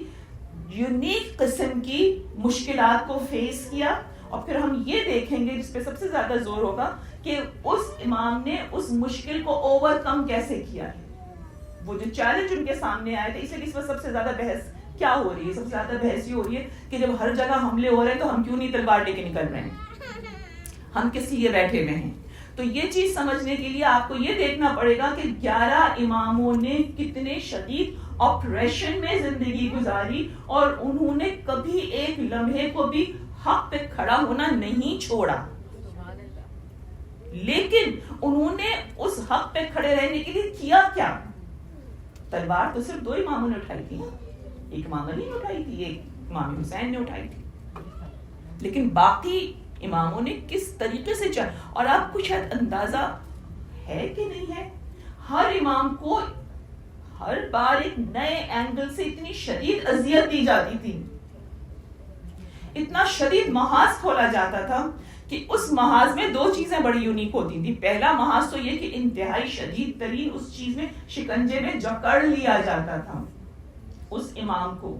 S1: یونیک قسم کی مشکلات کو فیس کیا, اور پھر ہم یہ دیکھیں گے جس پہ سب سے زیادہ زور ہوگا کہ اس امام نے اس مشکل کو اوور کم کیسے کیا ہے. وہ جو چیلنج ان کے سامنے آئے تھے, اس لیے اس پر سب سے زیادہ بحث کیا ہو رہی ہے, سب سے زیادہ بحث یہ ہو رہی ہے کہ جب ہر جگہ حملے ہو رہے ہیں تو ہم کیوں نہیں تلوار لے کے نکل رہے ہیں, ہم کس لیے بیٹھے ہوئے ہیں. تو یہ چیز سمجھنے کے لیے آپ کو یہ دیکھنا پڑے گا کہ 11 اماموں نے کتنے شدید آپریشن میں زندگی گزاری, اور انہوں نے کبھی ایک لمحے کو بھی حق پہ کھڑا ہونا نہیں چھوڑا. لیکن انہوں نے اس حق پہ کھڑے رہنے کے لیے کیا کیا؟ تلوار تو صرف 2 اماموں نے اٹھائی تھی, ایک امام علی نے اٹھائی تھی, ایک امام حسین نے اٹھائی تھی, لیکن باقی اماموں نے کس طریقے سے چل. اور آپ کو شاید اندازہ ہے کہ نہیں ہے, ہر امام کو ہر بار ایک نئے اینگل سے اتنی شدید اذیت دی جاتی تھی, اتنا شدید محاذ کھولا جاتا تھا کہ اس محاذ میں 2 چیزیں بڑی یونیک ہوتی تھی. پہلا محاذ تو یہ کہ انتہائی شدید ترین اس چیز میں شکنجے میں جکڑ لیا جاتا تھا اس امام کو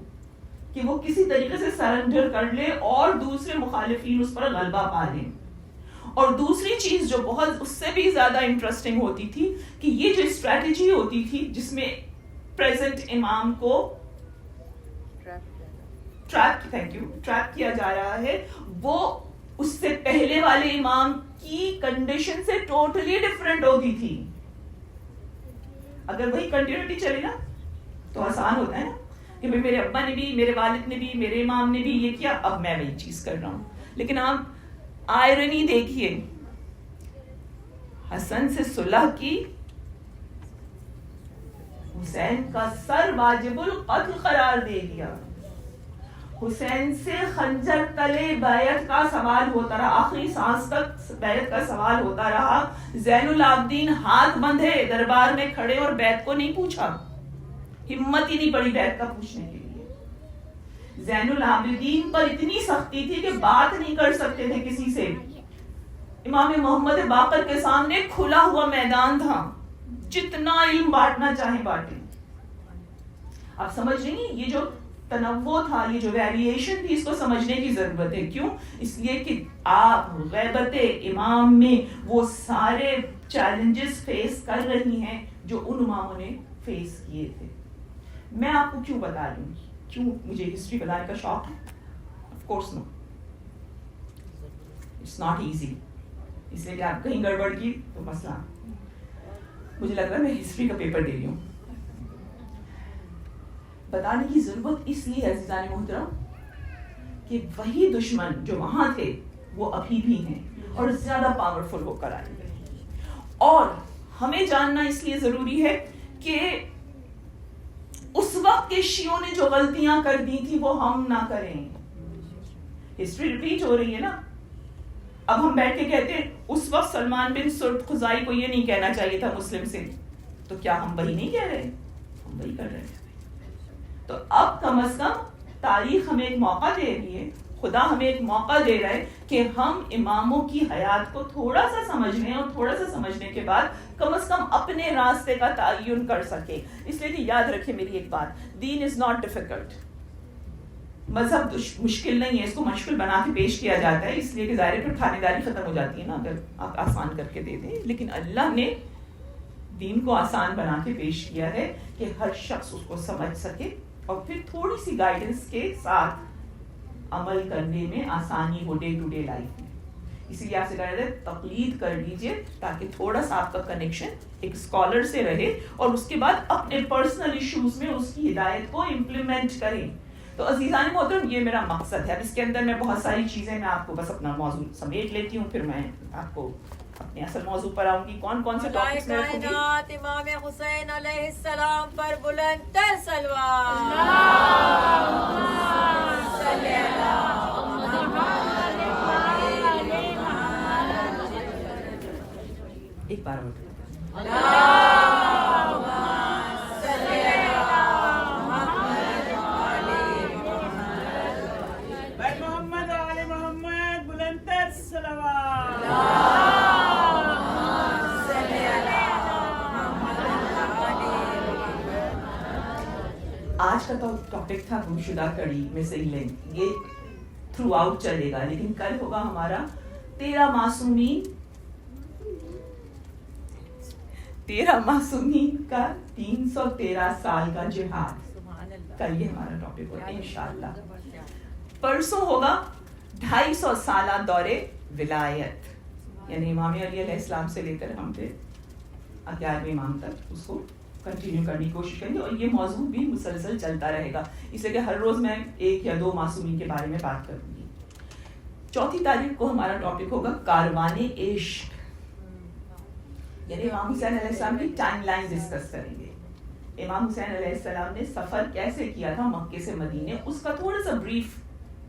S1: کہ وہ کسی طریقے سے سرنڈر کر لے اور دوسرے مخالفین اس پر غلبہ پا لیں. اور دوسری چیز جو بہت اس سے بھی زیادہ انٹرسٹنگ ہوتی تھی کہ یہ جو اسٹریٹجی ہوتی تھی جس میں پریزنٹ امام کو ٹریپ کیا جا رہا ہے, وہ اس سے پہلے والے امام کی کنڈیشن سے ٹوٹلی ڈفرینٹ ہوتی تھی. اگر وہی کنٹینیوٹی چلے نا تو آسان ہوتا ہے نا کہ میرے ابا نے بھی، میرے والد نے بھی، میرے امام نے بھی یہ کیا، اب میں وہی چیز کر رہا ہوں. لیکن آپ آئرنی دیکھیے، حسن سے صلح کی، حسین کا سر واجب القتل قرار دے دیا. حسین سے خنجر تلے بیعت کا سوال ہوتا رہا، آخری سانس تک بیعت کا سوال ہوتا رہا. زین العابدین ہاتھ بندھے دربار میں کھڑے اور بیعت کو نہیں پوچھا، ہمت ہی نہیں پڑی بیعت کا پوچھنے کے لیے. زین العابدین پر اتنی سختی تھی کہ بات نہیں کر سکتے تھے کسی سے. امام محمد باقر کے سامنے کھلا ہوا میدان تھا، جتنا علم بانٹنا چاہیں بانٹیں. آپ سمجھ رہی ہیں یہ جو تنوع تھا، یہ جو ویریشن تھی، اس کو سمجھنے کی ضرورت ہے. کیوں؟ اس لیے کہ آپ غیبت امام میں وہ سارے چیلنجز فیس کر رہی ہیں جو ان اماموں نے فیس کیے تھے. میں آپ کو کیوں بتا رہی ہوں؟ کیوں مجھے ہسٹری بتانے کا شوق ہے؟ Of course no, it's not easy. اس لیے کہ آپ کہیں گڑبڑ کی تو مسئلہ. مجھے لگ رہا ہے میں ہسٹری کا پیپر دے رہی ہوں. بتانے کی ضرورت اس لیے عزیزان محترم کہ وہی دشمن جو وہاں تھے وہ ابھی بھی ہیں اور زیادہ پاورفل ہو کر آئیں گے. اور ہمیں جاننا اس لیے ضروری ہے کہ اس وقت کے شیعوں نے جو غلطیاں کر دی تھی وہ ہم نہ کریں. ہسٹری ریپیٹ ہو رہی ہے نا. اب ہم بیٹھ کے کہتے ہیں اس وقت سلمان بن سرد خزائی کو یہ نہیں کہنا چاہیے تھا مسلم سے، تو کیا ہم وہی نہیں کہہ رہے؟ ہم وہی کر رہے ہیں. تو اب کم از کم تاریخ ہمیں ایک موقع دے رہی ہے، خدا ہمیں ایک موقع دے رہا ہے کہ ہم اماموں کی حیات کو تھوڑا سا سمجھ لیں، اور تھوڑا سا سمجھنے کے بعد کم از کم اپنے راستے کا تعین کر سکیں. اس لیے کہ یاد رکھیں میری ایک بات، دین از ناٹ ڈیفیکلٹ. مذہب مشکل نہیں ہے، اس کو مشکل بنا کے پیش کیا جاتا ہے، اس لیے کہ ظاہر پھر خانے داری ختم ہو جاتی ہے نا اگر آپ آسان کر کے دے دیں. لیکن اللہ نے دین کو آسان بنا کے پیش کیا ہے کہ ہر شخص اس کو سمجھ سکے اور پھر تھوڑی سی گائیڈنس کے ساتھ عمل کرنے میں آسانی ہو ڈے ٹو ڈے لائف میں. اسی لیے آپ سے کہا جاتا ہے تقلید کر لیجئے تاکہ تھوڑا سا آپ کا کنیکشن ایک اسکالر سے رہے، اور اس کے بعد اپنے پرسنل ایشوز میں اس کی ہدایت کو امپلیمنٹ کریں. تو عزیزان محترم یہ میرا مقصد ہے. اب اس کے اندر میں بہت ساری چیزیں، میں آپ کو بس اپنا موضوع سمیٹ لیتی ہوں، پھر میں آپ کو اپنے اصل موضوع پر آؤں گی. کون کون سے ٹاپکس میں رکھوں گی؟
S3: امام حسین علیہ السلام پر بلند تر صلوات.
S1: ایک بار اور
S2: محمد آل محمد بلند تر صلوات.
S1: آج کا ٹاپک تھا گمشدہ کڑی مسنگ لنک. یہ تھرو آؤٹ چلے گا، لیکن کل ہوگا ہمارا 13 معصومین کا 313 سال کا جہاد. کل یہ ہمارا ٹاپک ہوگا انشاءاللہ. پرسوں ہوگا 250 سالہ دور ولایت، یعنی امام علی علیہ السلام سے لے کر ہم پھر 11ویں امام تک اس کو کنٹینیو کرنے کی کوشش کریں گے، اور یہ موضوع بھی مسلسل چلتا رہے گا. اس لیے کہ ہر روز میں 1 یا 2 معصومین کے بارے میں بات کروں گی. 4 تاریخ کو ہمارا ٹاپک ہوگا کاروان عشق، یعنی امام حسین علیہ السلام کی ٹائم لائن ڈسکس کریں گے. امام حسین علیہ السلام نے سفر کیسے کیا تھا مکے سے مدینے، اس کا تھوڑا سا بریف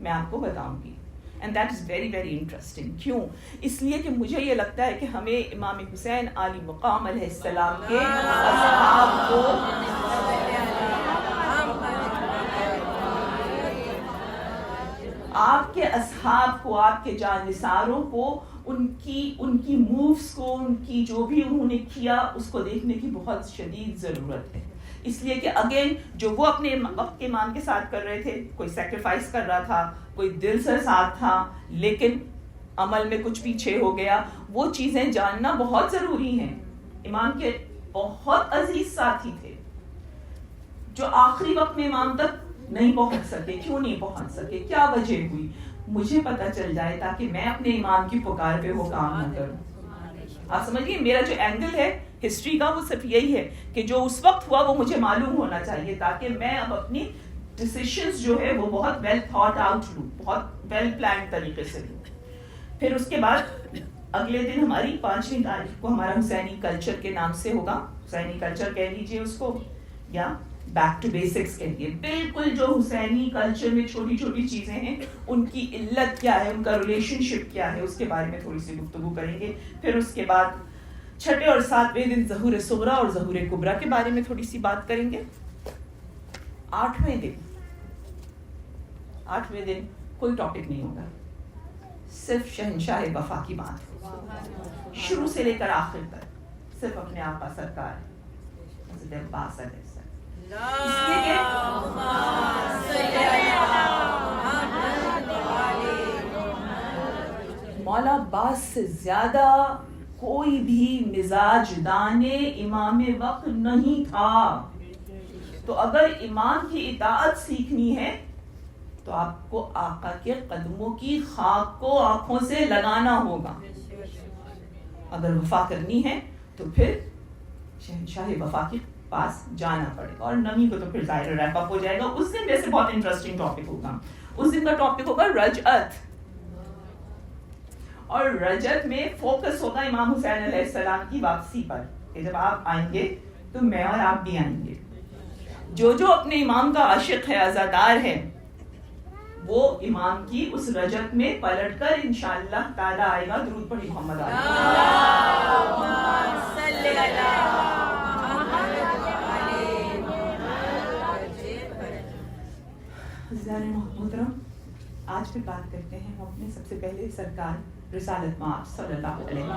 S1: میں آپ کو بتاؤں گی. And that is very very interesting. کیوں؟ اس لیے کہ مجھے یہ لگتا ہے کہ ہمیں امام حسین علی مقام علیہ السلام کے اصحاب کو آپ کے اصحاب کو، آپ کے جانثاروں کو، ان کی مووز کو، ان کی جو بھی انہوں نے کیا اس کو دیکھنے کی بہت شدید ضرورت ہے. اس لیے کہ اگین جو وہ اپنے وقت کے امام کے ساتھ کر رہے تھے، کوئی سیکریفائس کر رہا تھا، کوئی دل سے ساتھ تھا، لیکن عمل میں کچھ پیچھے ہو گیا. وہ چیزیں جاننا بہت ضروری ہیں. امام کے بہت عزیز ساتھی تھے جو آخری وقت میں امام تک نہیں پہنچ سکے. کیوں نہیں پہنچ سکے؟ کیا وجہ ہوئی؟ مجھے پتہ چل جائے تاکہ میں اپنے امام کی پکار پہ وہ کام نہ کروں. آپ سمجھیے میرا جو اینگل ہے ہسٹری کا وہ صرف یہی ہے کہ جو اس وقت ہوا وہ مجھے معلوم ہونا چاہیے تاکہ میں اب اپنی ڈیسیشنز جو ہے وہ بہت ویل تھاٹ آؤٹ لوں, بہت ویل پلانڈ طریقے سے لوں. پھر اس کے بعد اگلے دن ہماری 5ویں تاریخ کو ہمارا حسینی کلچر کے نام سے ہوگا. حسینی کلچر کہہ لیجیے اس کو, یا بیک ٹو بیسکس کہہ لیے. بالکل جو حسینی کلچر میں چھوٹی چھوٹی چیزیں ہیں ان کی علت کیا ہے, ان کا ریلیشن شپ کیا ہے, اس کے بارے میں تھوڑی سی گفتگو کریں گے. پھر اس کے بعد 6 اور 7ویں دن ظہور صغریٰ اور ظہور کبریٰ کے بارے میں تھوڑی سی بات کریں گے. 8ویں دن کوئی ٹاپک نہیں ہوگا, صرف شہنشاہ وفا کی بات ہوگی, شروع سے لے کر آخر تک صرف اپنے آقا سرکار حضرت عباس علیہ السلام. مولا عباس سے زیادہ کوئی بھی مزاج دانے امام وقت نہیں تھا. تو اگر امام کی اطاعت سیکھنی ہے تو آپ کو آقا کے قدموں کی خاک کو آنکھوں سے لگانا ہوگا. اگر وفا کرنی ہے تو پھر شہنشاہ وفا کے پاس جانا پڑے گا. اور نمی کو تو پھر ظاہر ریپ اپ ہو جائے گا. اس دن ویسے بہت انٹرسٹنگ ٹاپک ہوگا. اس دن کا ٹاپک ہوگا رجعت, اور رجعت میں فوکس ہوگا امام حسین علیہ السلام کی واپسی پر, کہ جب آپ آئیں گے تو میں اور آپ بھی آئیں گے. جو اپنے امام کا عاشق ہے, عزادار ہے, وہ امام کی اس رجعت میں پلٹ کر انشاءاللہ تعالی آئے گا. درود پڑھی محمد محترم. آج پھر بات کرتے ہیں ہم اپنے سب سے پہلے سرکار رسالت مآب صلی اللہ علیہ وسلم.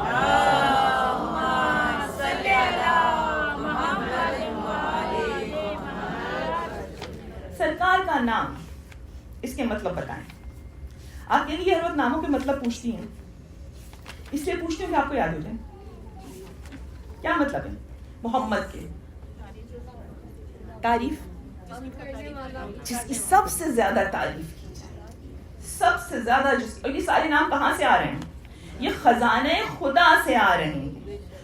S1: سرکار کا نام, اس کے مطلب بتائیں. آپ کہیں گے ہر وقت ناموں کے مطلب پوچھتی ہیں, اس لیے پوچھتے ہیں کہ آپ کو یاد ہو جائے. کیا مطلب ہے محمد کے؟ تعریف, جس کی سب سے زیادہ تعریف کی جائے, سب سے زیادہ اور یہ سارے نام کہاں سے آ رہے ہیں؟ یہ خزانے خدا سے آ رہے ہیں.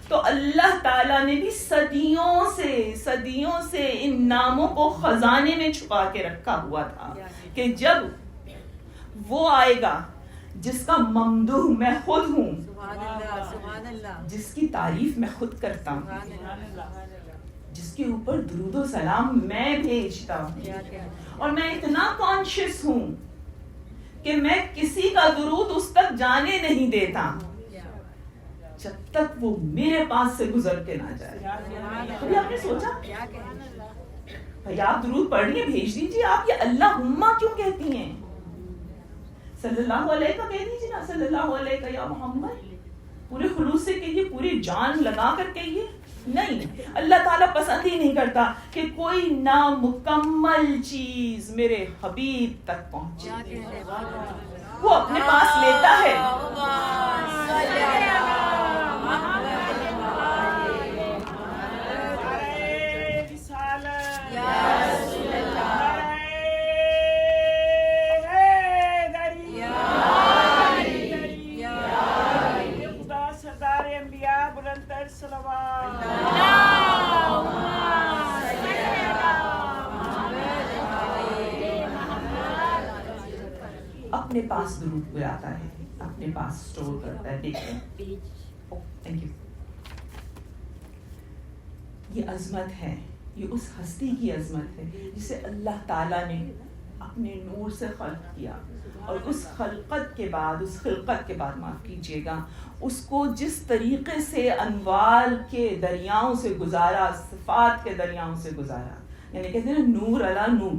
S1: تو اللہ تعالیٰ نے بھی صدیوں سے ان ناموں کو خزانے میں چھپا کے رکھا ہوا تھا, کہ جب وہ آئے گا جس کا ممدوح میں خود ہوں, جس کی تعریف میں خود کرتا ہوں, جس کے اوپر درود و سلام میں بھیجتا ہوں, اور میں اتنا کانشیس ہوں کہ میں کسی کا درود اس تک جانے نہیں دیتا جب تک وہ میرے پاس سے گزر کے نہ جائے. کبھی آپ نے سوچا بھائی آپ درود پڑھ لیے, بھیج دیجیے. آپ یہ اللہم کیوں کہتی ہیں؟ صلی اللہ علیہ کا کہہ دیجیے نا, صلی اللہ علیہ یا محمد. پورے خلوص سے کہیے, پوری جان لگا کر کہیے. نہیں, اللہ تعالیٰ پسند ہی نہیں کرتا کہ کوئی نامکمل چیز میرے حبیب تک پہنچے. وہ اپنے پاس لیتا ہے. اپنے پاس درود بلاتا ہے, اپنے پاس سٹور کرتا ہے. دیکھیں, تھینک یو. یہ عظمت ہے, یہ اس ہستی کی عظمت ہے جسے اللہ تعالیٰ نے اپنے نور سے خلق کیا, اور اس خلقت کے بعد معاف کیجیے گا, اس کو جس طریقے سے انوار کے دریاؤں سے گزارا, صفات کے دریاؤں سے گزارا, یعنی کہتے ہیں نور علی نور,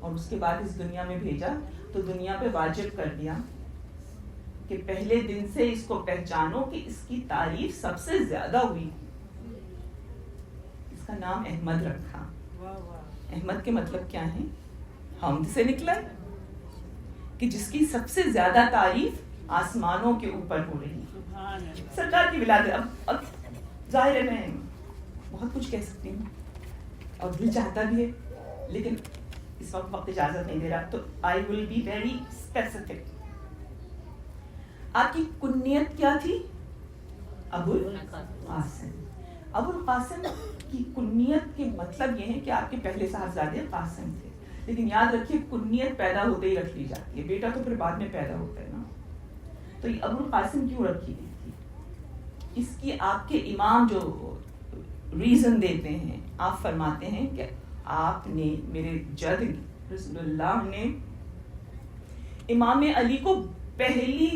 S1: اور اس کے بعد اس دنیا میں بھیجا, تو دنیا پہ واجب کر دیا کہ پہلے دن سے اس کو پہچانو کہ اس کی تعریف سب سے زیادہ ہوئی. اس کا نام احمد رکھا. احمد کے مطلب کیا ہے؟ حمد سے نکلا, کہ جس کی سب سے زیادہ تعریف آسمانوں کے اوپر ہو رہی ہے. سرکار کی ولادت, اب ظاہر ہے میں بہت کچھ کہہ سکتی ہوں اور دل چاہتا بھی ہے, لیکن اس وقت اجازت نہیں دے رہا, تو I will be very specific. آپ کی کنیت کیا تھی؟ ابو القاسم. ابو القاسم کی کنیت کے مطلب یہ ہے کہ آپ کے پہلے صاحبزادے قاسم تھے, لیکن یاد رکھیے کنیت پیدا ہوتے ہی رکھ لی جاتی ہے، بیٹا تو پھر بعد میں پیدا ہوتا ہے نا. تو یہ ابو القاسم کیوں رکھی گئی تھی؟ اس کی آپ کے امام جو ریزن دیتے ہیں، آپ فرماتے ہیں کہ آپ نے، میرے جد رسول اللہ نے امام علی کو پہلی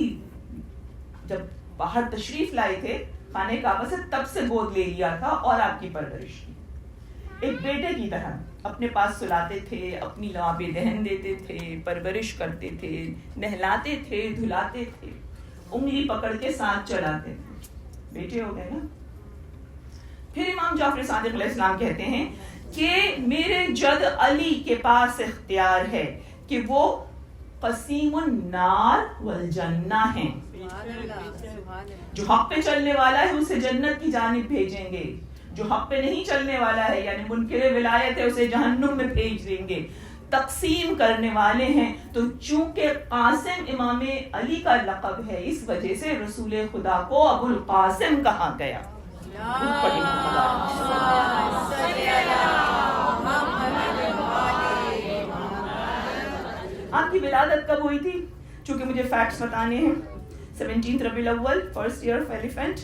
S1: جب باہر تشریف لائے تھے خانہ کعبہ سے تب سے گود لے لیا تھا اور آپ کی پرورش کی ایک بیٹے کی طرح اپنے پاس سلاتے تھے، اپنی لعاب دہن دیتے تھے، پرورش کرتے تھے، نہلاتے تھے، دھلاتے تھے، انگلی پکڑ کے ساتھ چلاتے تھے. بیٹے ہو گئے نا. پھر امام جعفر صادق علیہ السلام کہتے ہیں کہ میرے جد علی کے پاس اختیار ہے کہ وہ قسیم النار والجنہ ہیں، جو حق پہ چلنے والا ہے اسے جنت کی جانب بھیجیں گے، جو حق پہ نہیں چلنے والا ہے یعنی منکر ولایت ہے اسے جہنم میں بھیج دیں گے. تقسیم کرنے والے ہیں. تو چونکہ قاسم امام علی کا لقب ہے اس وجہ سے رسول خدا کو ابو القاسم کہا گیا. آپ کی ولادت کب ہوئی تھی؟ چونکہ مجھے فیکٹس بتانے ہیں. 17 ربیع الاول فرسٹ ایئر آف ایلیفینٹ،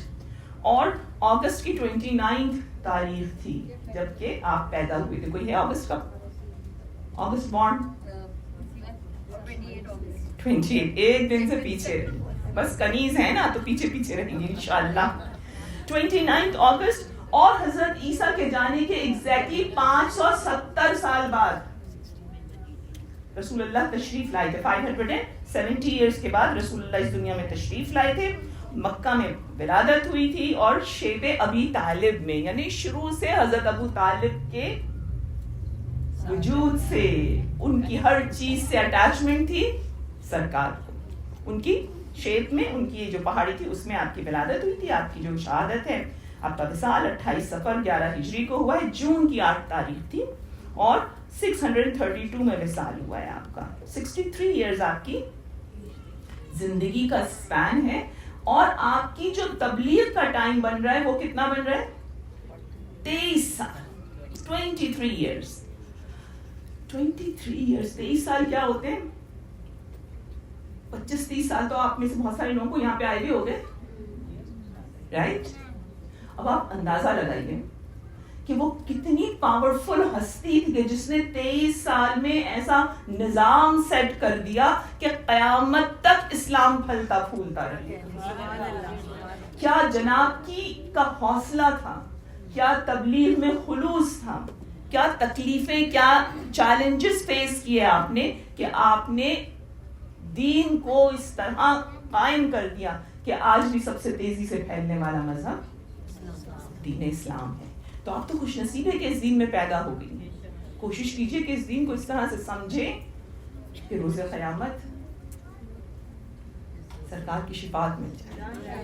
S1: اور اگست کی 29 تاریخ تھی جبکہ آپ پیدا ہوئے تھے. کوئی ہے اگست کا؟ اگست بورن 28، ایک دن سے پیچھے، بس کنیز ہے نا تو پیچھے پیچھے رہیں گے انشاءاللہ. 29 اگست. اور حضرت عیسیٰ کے جانے کے ایگزیکٹلی 570 سال بعد رسول اللہ تشریف لائے تھے. 570 ایئرس کے بعد رسول اللہ اس دنیا میں تشریف لائے تھے. مکہ میں ولادت ہوئی تھی اور شیب ابی طالب میں، یعنی شروع سے حضرت ابو طالب کے وجود سے، ان کی ہر چیز سے اٹیچمنٹ تھی سرکار کو. ان کی شیپ میں، ان کی جو پہاڑی تھی اس میں آپ کی ولادت ہوئی تھی. آپ کی جو شہادت ہے، آپ کا وصال 28 صفر 11 ہجری کو ہوا ہے. جون کی 8 تاریخ تھی اور 632 میں وصال ہوا ہے آپ کا. 63 ایئرز آپ کی زندگی کا سپین ہے. اور آپ کی جو تبلیغ کا ٹائم بن رہا ہے وہ کتنا بن رہا ہے؟ 23 سال. 23 ایئرز. 23 ایئرز 23 سال کیا ہوتے ہیں؟ 25-30 سال تو آپ میں سے بہت سارے لوگوں کو یہاں پہ آئے بھی ہو گئے، رائٹ؟ اب آپ اندازہ لگائیے کہ وہ کتنی پاورفل ہستی تھی جس نے 23 سال میں ایسا نظام سیٹ کر دیا کہ قیامت تک اسلام پھلتا پھولتا رہے. کیا جناب کا حوصلہ تھا، کیا تبلیغ میں خلوص تھا، کیا تکلیفیں، کیا چیلنجز فیس کیے آپ نے کہ آپ نے دین کو اس طرح قائم کر دیا کہ آج بھی سب سے تیزی سے پھیلنے والا مذہب دین اسلام ہے. تو آپ تو خوش نصیب ہے کہ اس دین میں پیدا ہو گئی ہیں. کوشش کیجئے کہ اس دین کو اس طرح سے سمجھیں کہ روز قیامت سرکار کی شفاعت مل جائے.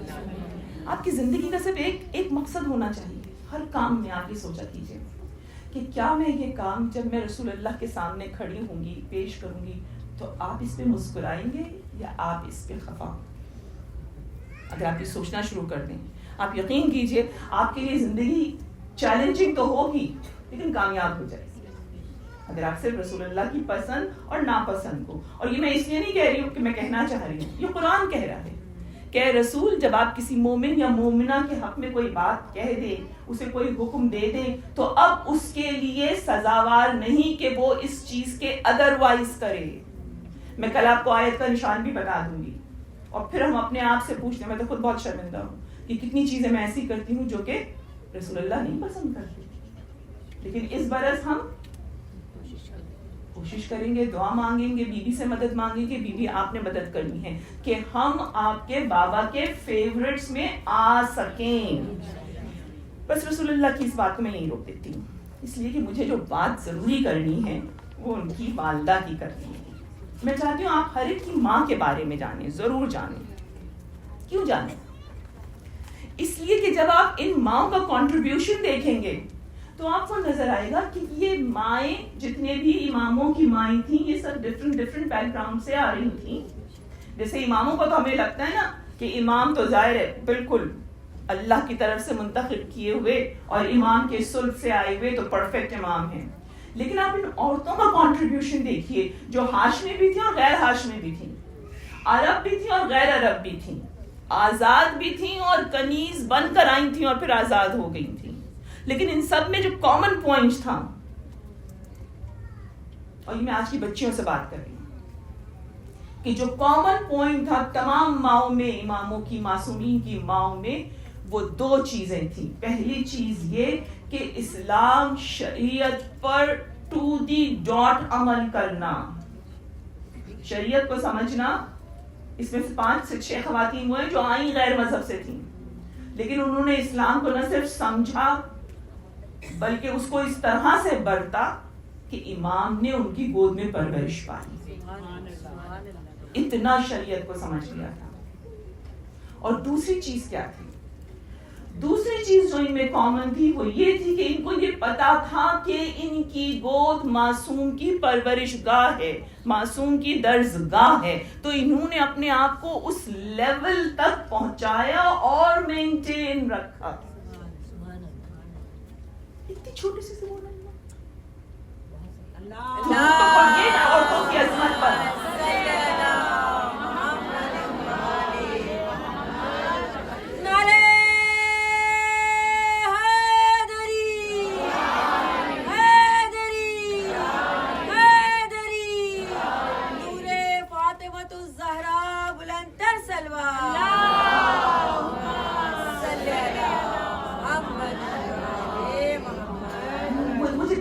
S1: آپ کی زندگی کا صرف ایک مقصد ہونا چاہیے. ہر کام میں آپ یہ سوچا کیجئے کہ کیا میں یہ کام جب میں رسول اللہ کے سامنے کھڑی ہوں گی، پیش کروں گی، تو آپ اس پہ مسکرائیں گے یا آپ اس پہ خفا ہوں گے؟ اگر آپ یہ سوچنا شروع کر دیں، آپ یقین کیجئے آپ کے لیے زندگی چیلنجنگ تو ہوگی لیکن کامیاب ہو جائے گی اگر آپ صرف رسول اللہ کی پسند اور ناپسند کو. اور یہ میں اس لیے نہیں کہہ رہی ہوں کہ میں کہنا چاہ رہی ہوں، یہ قرآن کہہ رہا ہے کہ رسول جب آپ کسی مومن یا مومنہ کے حق میں کوئی بات کہہ دیں، اسے کوئی حکم دے دیں، تو اب اس کے لیے سزاوار نہیں کہ وہ اس چیز کے ادروائز کرے. میں کل آپ کو آیت کا نشان بھی بتا دوں گی اور پھر ہم اپنے آپ سے پوچھتے ہیں. میں تو خود بہت شرمندہ ہوں کہ کتنی چیزیں میں ایسی کرتی ہوں جو کہ رسول اللہ نہیں پسند کرتے. لیکن اس برس ہم کوشش کریں گے، دعا مانگیں گے، بی بی سے مدد مانگیں گے. بی بی آپ نے مدد کرنی ہے کہ ہم آپ کے بابا کے فیورٹس میں آ سکیں. بس رسول اللہ کی اس بات کو میں یہیں روک دیتی ہوں، اس لیے کہ مجھے جو بات ضروری کرنی ہے وہ ان کی والدہ کی کرنی ہے. میں چاہتی ہوں آپ ہر ایک کی ماں کے بارے میں جانیں، ضرور جانیں. کیوں جانیں؟ اس لیے کہ جب آپ ان ماؤں کا کنٹریبیوشن دیکھیں گے تو آپ کو نظر آئے گا کہ یہ مائیں جتنے بھی اماموں کی مائیں تھیں یہ سب ڈفرنٹ بیک گراؤنڈ سے آ رہی تھیں. جیسے اماموں کو تو ہمیں لگتا ہے نا کہ امام تو ظاہر ہے بالکل اللہ کی طرف سے منتخب کیے ہوئے اور امام کے صلب سے آئے ہوئے تو پرفیکٹ امام ہیں. لیکن آپ ان عورتوں کا کنٹریبیوشن دیکھیے جو ہاشمی بھی تھیں اور غیر ہاشمی بھی تھیں، عرب بھی تھیں اور غیر عرب بھی تھیں، آزاد بھی تھیں اور کنیز بن کر آئی تھیں اور پھر آزاد ہو گئی تھیں، لیکن ان سب میں جو کامن پوائنٹ تھا، اور یہ میں آج کی بچیوں سے بات کر رہی ہوں، کہ جو کامن پوائنٹ تھا تمام ماؤں میں، اماموں کی، معصومین کی ماؤں میں، وہ دو چیزیں تھیں. پہلی چیز یہ کہ اسلام شریعت پر ٹو دی ڈاٹ عمل کرنا، شریعت کو سمجھنا. اس میں سے 5 سے 6 خواتین ہوئے جو آئیں غیر مذہب سے تھیں، لیکن انہوں نے اسلام کو نہ صرف سمجھا بلکہ اس کو اس طرح سے برتا کہ امام نے ان کی گود میں پرورش پائی. اتنا شریعت کو سمجھ لیا تھا. اور دوسری چیز کیا تھی؟ دوسری چیز جو ان میں کامن تھی وہ یہ تھی کہ ان کو یہ پتا تھا کہ ان کی گود معصوم کی پرورش گاہ ہے، معصوم کی درس گاہ ہے، تو انہوں نے اپنے آپ کو اس لیول تک پہنچایا اور مینٹین رکھا. اتنی چھوٹی سی بول رہی عورتوں کی عظمت پر.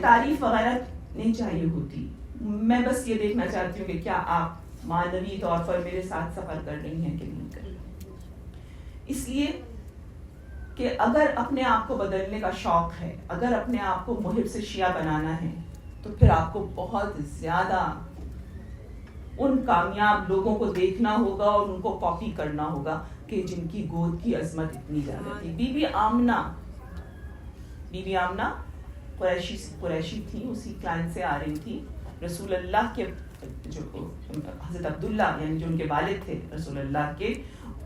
S1: تعریف وغیرہ نہیں چاہیے ہوتی، میں بس یہ دیکھنا چاہتی ہوں کہ کیا آپ معنوی طور پر میرے ساتھ سفر کر رہی ہیں کہ نہیں کر رہی. اس لیے کہ اگر اپنے آپ کو بدلنے کا شوق ہے، اگر اپنے آپ کو محب سے شیعہ بنانا ہے، تو پھر آپ کو بہت زیادہ ان کامیاب لوگوں کو دیکھنا ہوگا اور ان کو کاپی کرنا ہوگا کہ جن کی گود کی عظمت اتنی زیادہ تھی. بی بی آمنہ قریشی تھی، اسی کلان سے آ رہی تھی. رسول اللہ کے جو حضرت عبداللہ یعنی جو ان کے والد تھے رسول اللہ کے،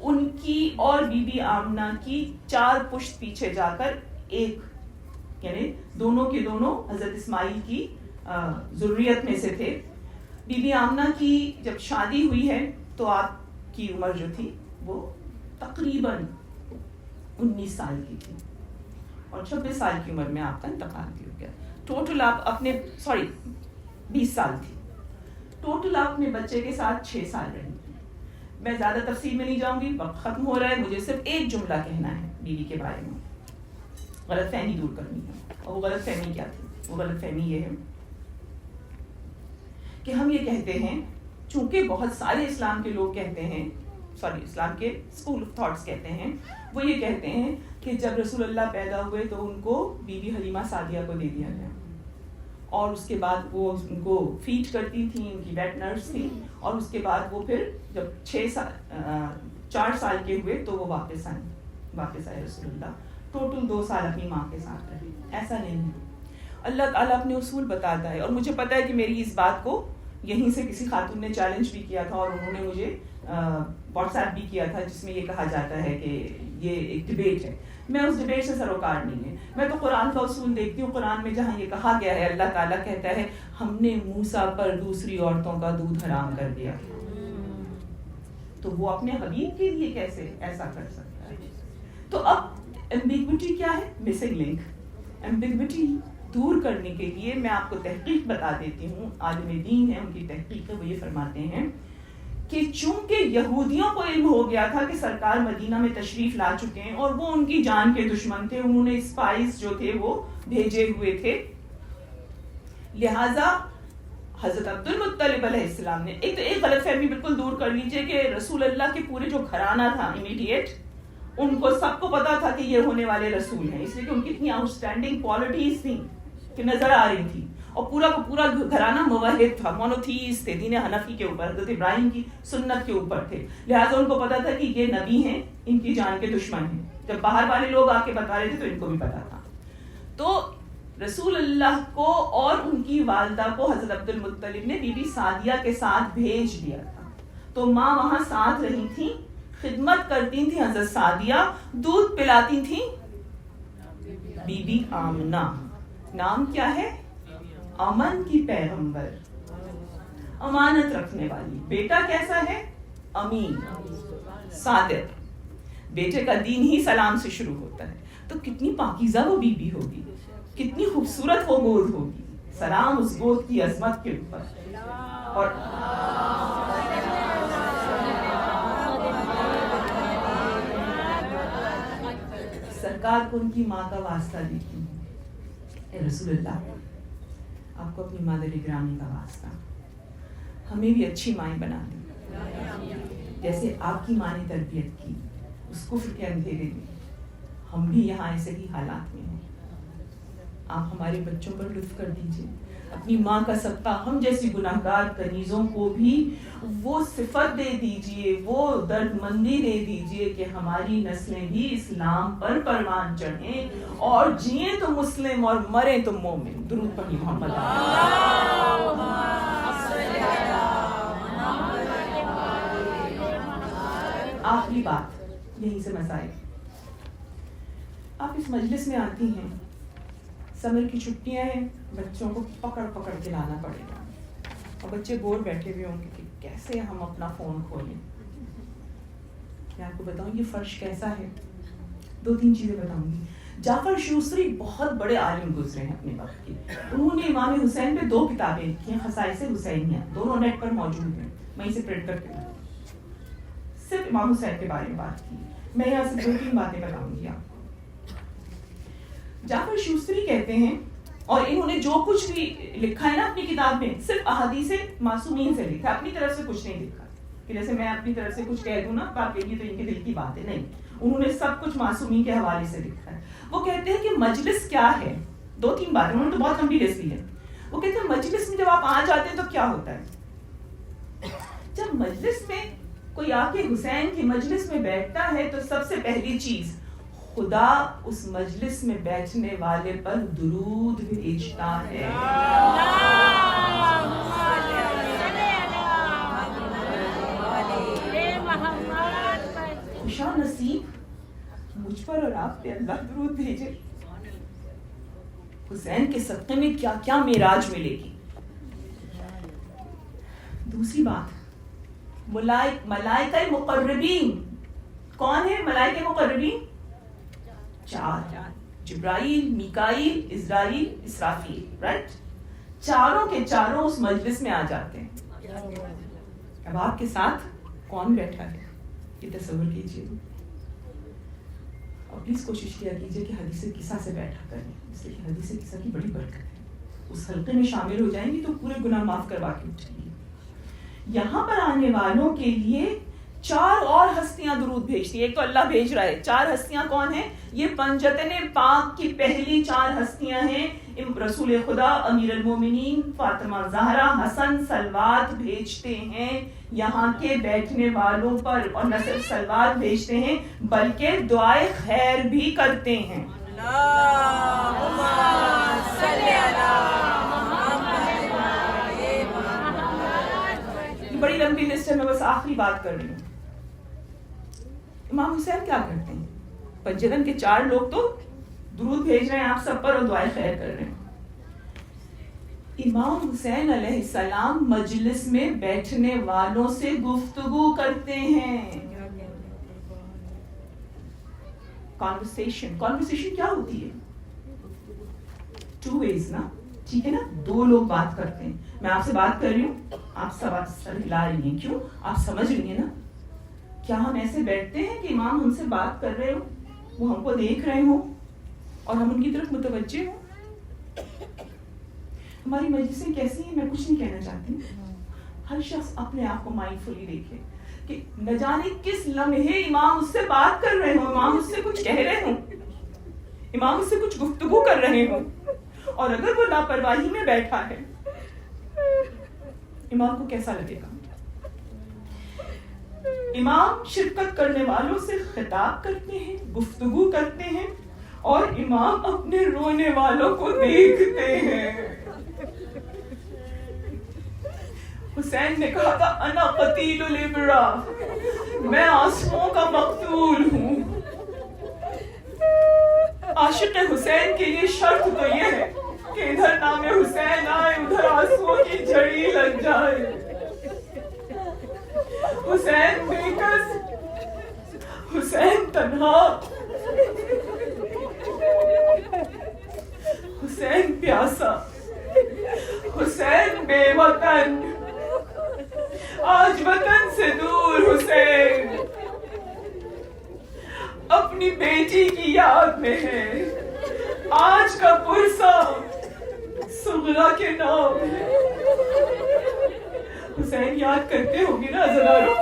S1: ان کی اور بی بی آمنہ کی 4 پشت پیچھے جا کر ایک، یعنی دونوں کے دونوں حضرت اسماعیل کی ذریت میں سے تھے. بی بی آمنہ کی جب شادی ہوئی ہے تو آپ کی عمر جو تھی وہ تقریباً 19 سال کی تھی، اور 26 سال کی عمر میں آپ کا انتقال بھی ہو گیا. ٹوٹل آپ اپنے 20 سال تھی. ٹوٹل آپ اپنے بچے کے ساتھ 6 سال رہی. میں زیادہ تفصیل میں نہیں جاؤں گی، وقت ختم ہو رہا ہے. مجھے صرف ایک جملہ کہنا ہے بیوی کے بارے میں، غلط فہمی دور کرنی ہے. اور وہ غلط فہمی کیا تھی؟ وہ غلط فہمی یہ ہے کہ ہم یہ کہتے ہیں، چونکہ بہت سارے اسلام کے لوگ کہتے ہیں، اسلام کے اسکول آف تھاٹس کہتے ہیں، وہ یہ کہتے ہیں کہ جب رسول اللہ پیدا ہوئے تو ان کو بی بی حلیمہ سعدیہ کو دے دیا گیا، اور اس کے بعد وہ ان کو فیڈ کرتی تھیں، ان کی ویٹ نرس تھیں، اور اس کے بعد وہ پھر جب 4 سال کے ہوئے تو وہ واپس آئے رسول اللہ. ٹوٹل 2 سال اپنی ماں کے ساتھ رہے. ایسا نہیں ہے. اللہ تعالیٰ اپنے اصول بتاتا ہے، اور مجھے پتا ہے کہ میری اس بات کو یہیں سے کسی خاتون نے چیلنج بھی کیا تھا، اور انہوں نے مجھے واٹس ایپ بھی کیا تھا، جس میں یہ کہا جاتا ہے کہ یہ ایک ڈبیٹ ہے. میں اس ڈبیٹ سے سروکار نہیں ہے. میں تو قرآن کا اصول دیکھتی ہوں. قرآن میں جہاں یہ کہا گیا ہے، اللہ تعالیٰ کہتا ہے ہم نے موسیٰ پر دوسری عورتوں کا دودھ حرام کر دیا، تو وہ اپنے حبیب کے لیے کیسے ایسا کر سکتا ہے؟ تو اب ایمبیگوٹی کیا ہے؟ Missing link. ایمبیگوٹی دور کرنے کے لیے میں آپ کو تحقیق بتا دیتی ہوں. عالم دین ہے، ان کی تحقیق ہے، وہ یہ فرماتے ہیں کہ چونکہ یہودیوں کو علم ہو گیا تھا کہ سرکار مدینہ میں تشریف لا چکے ہیں اور وہ ان کی جان کے دشمن تھے، انہوں نے اسپائس جو تھے وہ بھیجے ہوئے تھے، لہٰذا حضرت عبد المطلب علیہ السلام نے ایک غلط فہمی بالکل دور کر لیجئے کہ رسول اللہ کے پورے جو گھرانہ تھا امیڈیٹ، ان کو سب کو پتا تھا کہ یہ ہونے والے رسول ہیں، اس لیے کہ ان کی اتنی آؤٹ اسٹینڈنگ کوالٹیز تھیں کہ نظر آ رہی تھی، اور پورا کا پورا گھرانہ موحد تھا، مونوتھیسٹ تھے، دین حنفی کے اوپر، حضرت ابراہیم کی سنت کے اوپر تھے، لہٰذا ان کو پتا تھا کہ یہ نبی ہیں، ان کی جان کے دشمن ہیں. جب باہر والے لوگ آ کے بتا رہے تھے تو ان کو بھی پتا تھا. تو رسول اللہ کو اور ان کی والدہ کو حضرت عبد المطلب نے بی بی سعدیہ کے ساتھ بھیج دیا تھا. تو ماں وہاں ساتھ رہی تھیں، خدمت کرتی تھیں حضرت سعدیہ، دودھ پلاتی تھیں بی بی آمنہ. نام کیا ہے؟ امن کی پیغمبر، امانت رکھنے والی. بیٹا کیسا ہے؟ امین، صادق. بیٹے کا دین ہی سلام سے شروع ہوتا ہے. تو کتنی پاکیزہ وہ بی بی ہوگی، کتنی خوبصورت وہ گود ہوگی. سلام اس گود کی عظمت کے اوپر. اور سرکار کو ان کی ماں کا واسطہ دیتی ہوں. اے رسول اللہ، آپ کو اپنی مادر گرامی کا واسطہ، ہمیں بھی اچھی مائیں بنا دیں جیسے آپ کی ماں نے تربیت کی اس کفر کے اندھیرے میں. ہم بھی یہاں ایسے ہی حالات میں ہیں. آپ ہمارے بچوں پر لطف کر دیجئے. اپنی ماں کا صدقہ ہم جیسی گناہگار کنیزوں کو بھی وہ صفت دے دیجئے، وہ درد مندی دے دیجئے کہ ہماری نسلیں بھی اسلام پر پروان چڑھیں اور جئیں تو مسلم اور مریں تو مومن. درود پڑھیں محمد. آخری بات یہیں سے مسائل. آپ اس مجلس میں آتی ہیں، سمر کی چھٹیاں ہیں، بچوں کو پکڑ پکڑ کے لانا پڑے گا اور بچے بور بیٹھے ہوئے ہوں گے کہ کیسے ہم اپنا فون کھولیں. میں آپ کو بتاؤں یہ فرش کیسا ہے. 2-3 چیزیں بتاؤں گی. جعفر شوستری بہت بڑے عالم گزرے ہیں اپنے وقت کے. انہوں نے امام حسین پہ 2 کتابیں لکھی ہیں، خصائص حسینیہ، دونوں نیٹ پر موجود ہیں. میں اسے پرنٹ کر کے صرف امام حسین کے بارے میں بات کی. میں یہاں سے 2-3 باتیں بتاؤں گی. آپ جعفر شوستری کہتے ہیں، اور انہوں نے جو کچھ بھی لکھا ہے نا اپنی کتاب میں صرف احادیث معصومین سے لکھا، اپنی طرف سے کچھ نہیں لکھا کہ جیسے میں اپنی طرف سے کچھ کہہ دوں نا آپ یہ تو ان کے دل کی بات ہے. نہیں، انہوں نے سب کچھ معصومین کے حوالے سے لکھا ہے. وہ کہتے ہیں کہ مجلس کیا ہے. 2-3 باتیں انہوں نے تو بہت لمبی لسٹ دی ہے. وہ کہتے ہیں مجلس میں جب آپ آ جاتے ہیں تو کیا ہوتا ہے. جب مجلس میں کوئی آ کے حسین کی مجلس میں بیٹھتا ہے تو سب سے پہلی چیز خدا اس مجلس میں بیٹھنے والے پر درود بھیجتا ہے. خوشا نصیب مجھ پر اور آپ پہ اللہ درود بھیجے. حسین کے صدقے میں کیا کیا معراج ملے گی. دوسری بات، ملائکہ مقربین. کون ہے ملائکہ مقربین؟ 4، جبرائیل، میکائیل، عزرائیل، اسرافیل. رائٹ؟ چاروں کے چاروں اس مجلس میں آ جاتے ہیں. اب آپ کے ساتھ کون بیٹھا ہے یہ تصور کیجیے. اور پلیز کوشش کیا کیجیے کہ حدیث قصہ سے بیٹھا کریں، اس لیے حدیث قصہ کی بڑی برکت ہے. اس حلقے میں شامل ہو جائیں گی تو پورے گناہ معاف کروا کے اٹھیں گی. یہاں پر آنے والوں کے لیے 4 اور ہستیاں درود بھیجتی ہیں. ایک تو اللہ بھیج رہا ہے. 4 ہستیاں کون ہیں؟ یہ پنجتن پاک کی پہلی 4 ہستیاں ہیں. رسول خدا امیر المومنین فاطمہ زہرا حسن صلوات بھیجتے ہیں یہاں کے بیٹھنے والوں پر. اور نہ صرف صلوات بھیجتے ہیں بلکہ دعائے خیر بھی کرتے ہیں. بڑی لمبی لسٹ ہے، میں بس آخری بات کر رہی ہوں. امام حسین کیا کرتے ہیں؟ پنجتن کے 4 لوگ تو درود بھیج رہے ہیں آپ سب پر اور دعائیں خیر کر رہے ہیں. امام حسین علیہ السلام مجلس میں بیٹھنے والوں سے گفتگو کرتے ہیں. کانورسیشن کیا ہوتی ہے؟ 2 ways نا، ٹھیک ہے نا. 2 لوگ بات کرتے ہیں. میں آپ سے بات کر رہی ہوں، آپ سب سر ہلا رہی ہیں. کیوں؟ آپ سمجھ رہی ہیں نا. کیا ہم ایسے بیٹھتے ہیں کہ امام ہم سے بات کر رہے ہوں، وہ ہم کو دیکھ رہے ہوں اور ہم ان کی طرف متوجہ ہوں؟ ہماری مجلسیں کیسی ہیں میں کچھ نہیں کہنا چاہتی. ہر شخص اپنے آپ کو مائنڈفلی دیکھے کہ نہ جانے کس لمحے امام اس سے بات کر رہے ہوں، امام اس سے کچھ کہہ رہے ہوں، امام اس سے کچھ گفتگو کر رہے ہوں. اور اگر وہ لاپرواہی میں بیٹھا ہے امام کو کیسا لگے گا؟ امام شرکت کرنے والوں سے خطاب کرتے ہیں، گفتگو کرتے ہیں اور امام اپنے رونے والوں کو دیکھتے ہیں. حسین نے کہا تھا انا قتیل الابرا، میں آنسوؤں کا مقتول ہوں. عاشق حسین کے لیے شرط تو یہ ہے کہ کہ ادھر نام حسین آئے ادھر آنسوؤں کی جھڑی لگ جائے. حسین بے کس، حسین تنہا، حسین پیاسا، حسین بے وطن، آج وطن سے دور حسین اپنی بیٹی کی یاد میں ہے. آج کا پرسہ سغرا کے نام ہے. حسین یاد کرتے ہوں گے نا عزیزانو،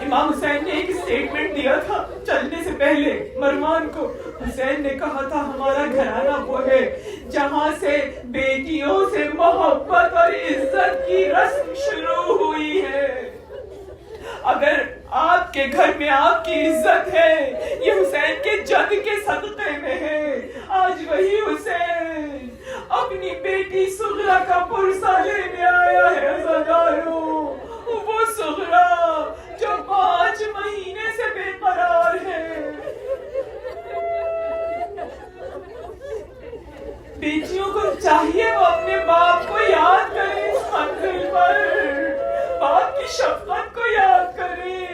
S1: امام حسین نے ایک اسٹیٹمنٹ دیا تھا چلنے سے پہلے مروان کو. حسین نے کہا تھا ہمارا گھرانہ وہ ہے جہاں سے بیٹیوں سے محبت اور عزت کی رسم شروع ہوئی ہے. اگر آپ کے گھر میں آپ کی عزت ہے یہ حسین کے جد کے صدقے میں ہے. آج وہی حسین اپنی بیٹی سغرا کا پرسہ لینے آیا ہے عزیزانو. وہ سغرا جو 5 مہینے سے بے قرار ہے. بیٹیوں کو چاہیے وہ اپنے باپ کو یاد کریں اس منزل پر، باپ کی شفقت کو یاد کریں.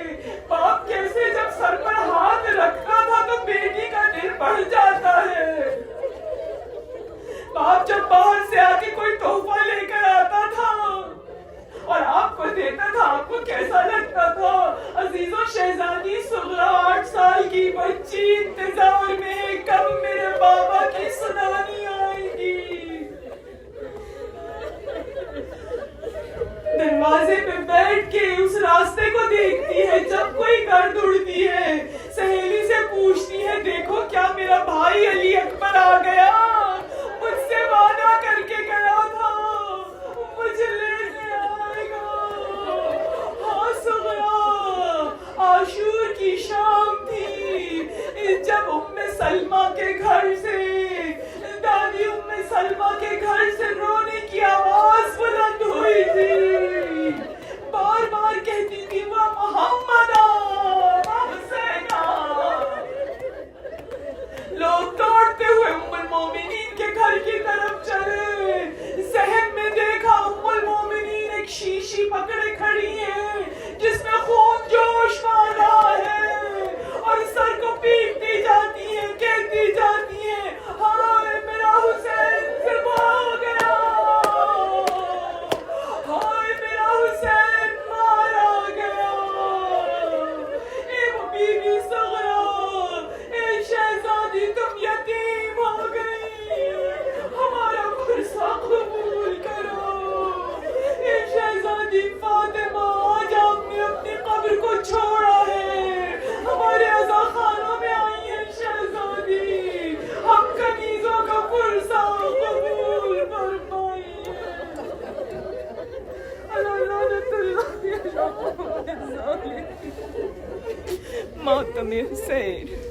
S1: باپ کیسے جب سر پر ہاتھ رکھتا تھا تو بیٹی کا دل بڑھ جاتا ہے. باپ جب باہر سے آ کے کوئی تحفہ لے کر آتا تھا اور آپ کو دیتا تھا آپ کو کیسا لگتا تھا. عزیزوں شہزادی سغرا 8 سال کی بچی انتظار میں ہے کب میرے بابا کی سنانی آئے گی. دروازے پہ بیٹھ کے اس راستے کو دیکھتی ہے جب کوئی گرد اڑتی ہے. سہیلی سے پوچھتی ہے دیکھو کیا میرا بھائی علی اکبر آ گیا، مجھ سے وعدہ کر کے گیا تھا مجھے لینے آئے گا. ہاں سغرا عاشور کی شام تھی جب سلمہ کے گھر سے دادی سلمہ کے گھر سے رونے کی آواز بلند ہوئی تھی. بار بار کہتی تھی وہ محمد حسینہ. لوگ دوڑتے ہوئے ام المومنین کے گھر کی طرف چلے. صحن میں دیکھا ام المومنین ایک شیشی پکڑے کھڑی ہے جس میں خون جوش پا رہا ہے اور سر کو پیٹتی جاتی ہے کہتی جاتی ہے ہائے میرا حسین ذبح ہو گیا، ہائے میرا حسین مارا گیا. اے وہ بی بی سغرا، اے شہزادی تم یتیم ہو گئی، ہمارا پرسہ قبول کرو. اے شہزادی فاطمہ آج آپ نے اپنی قبر کو چھوڑا ہے، ہمارے عزا خانوں میں آئی ہیں شہزادی، ہم کنیزوں کا پرسہ قبول فرمائیے. ماتم حسین.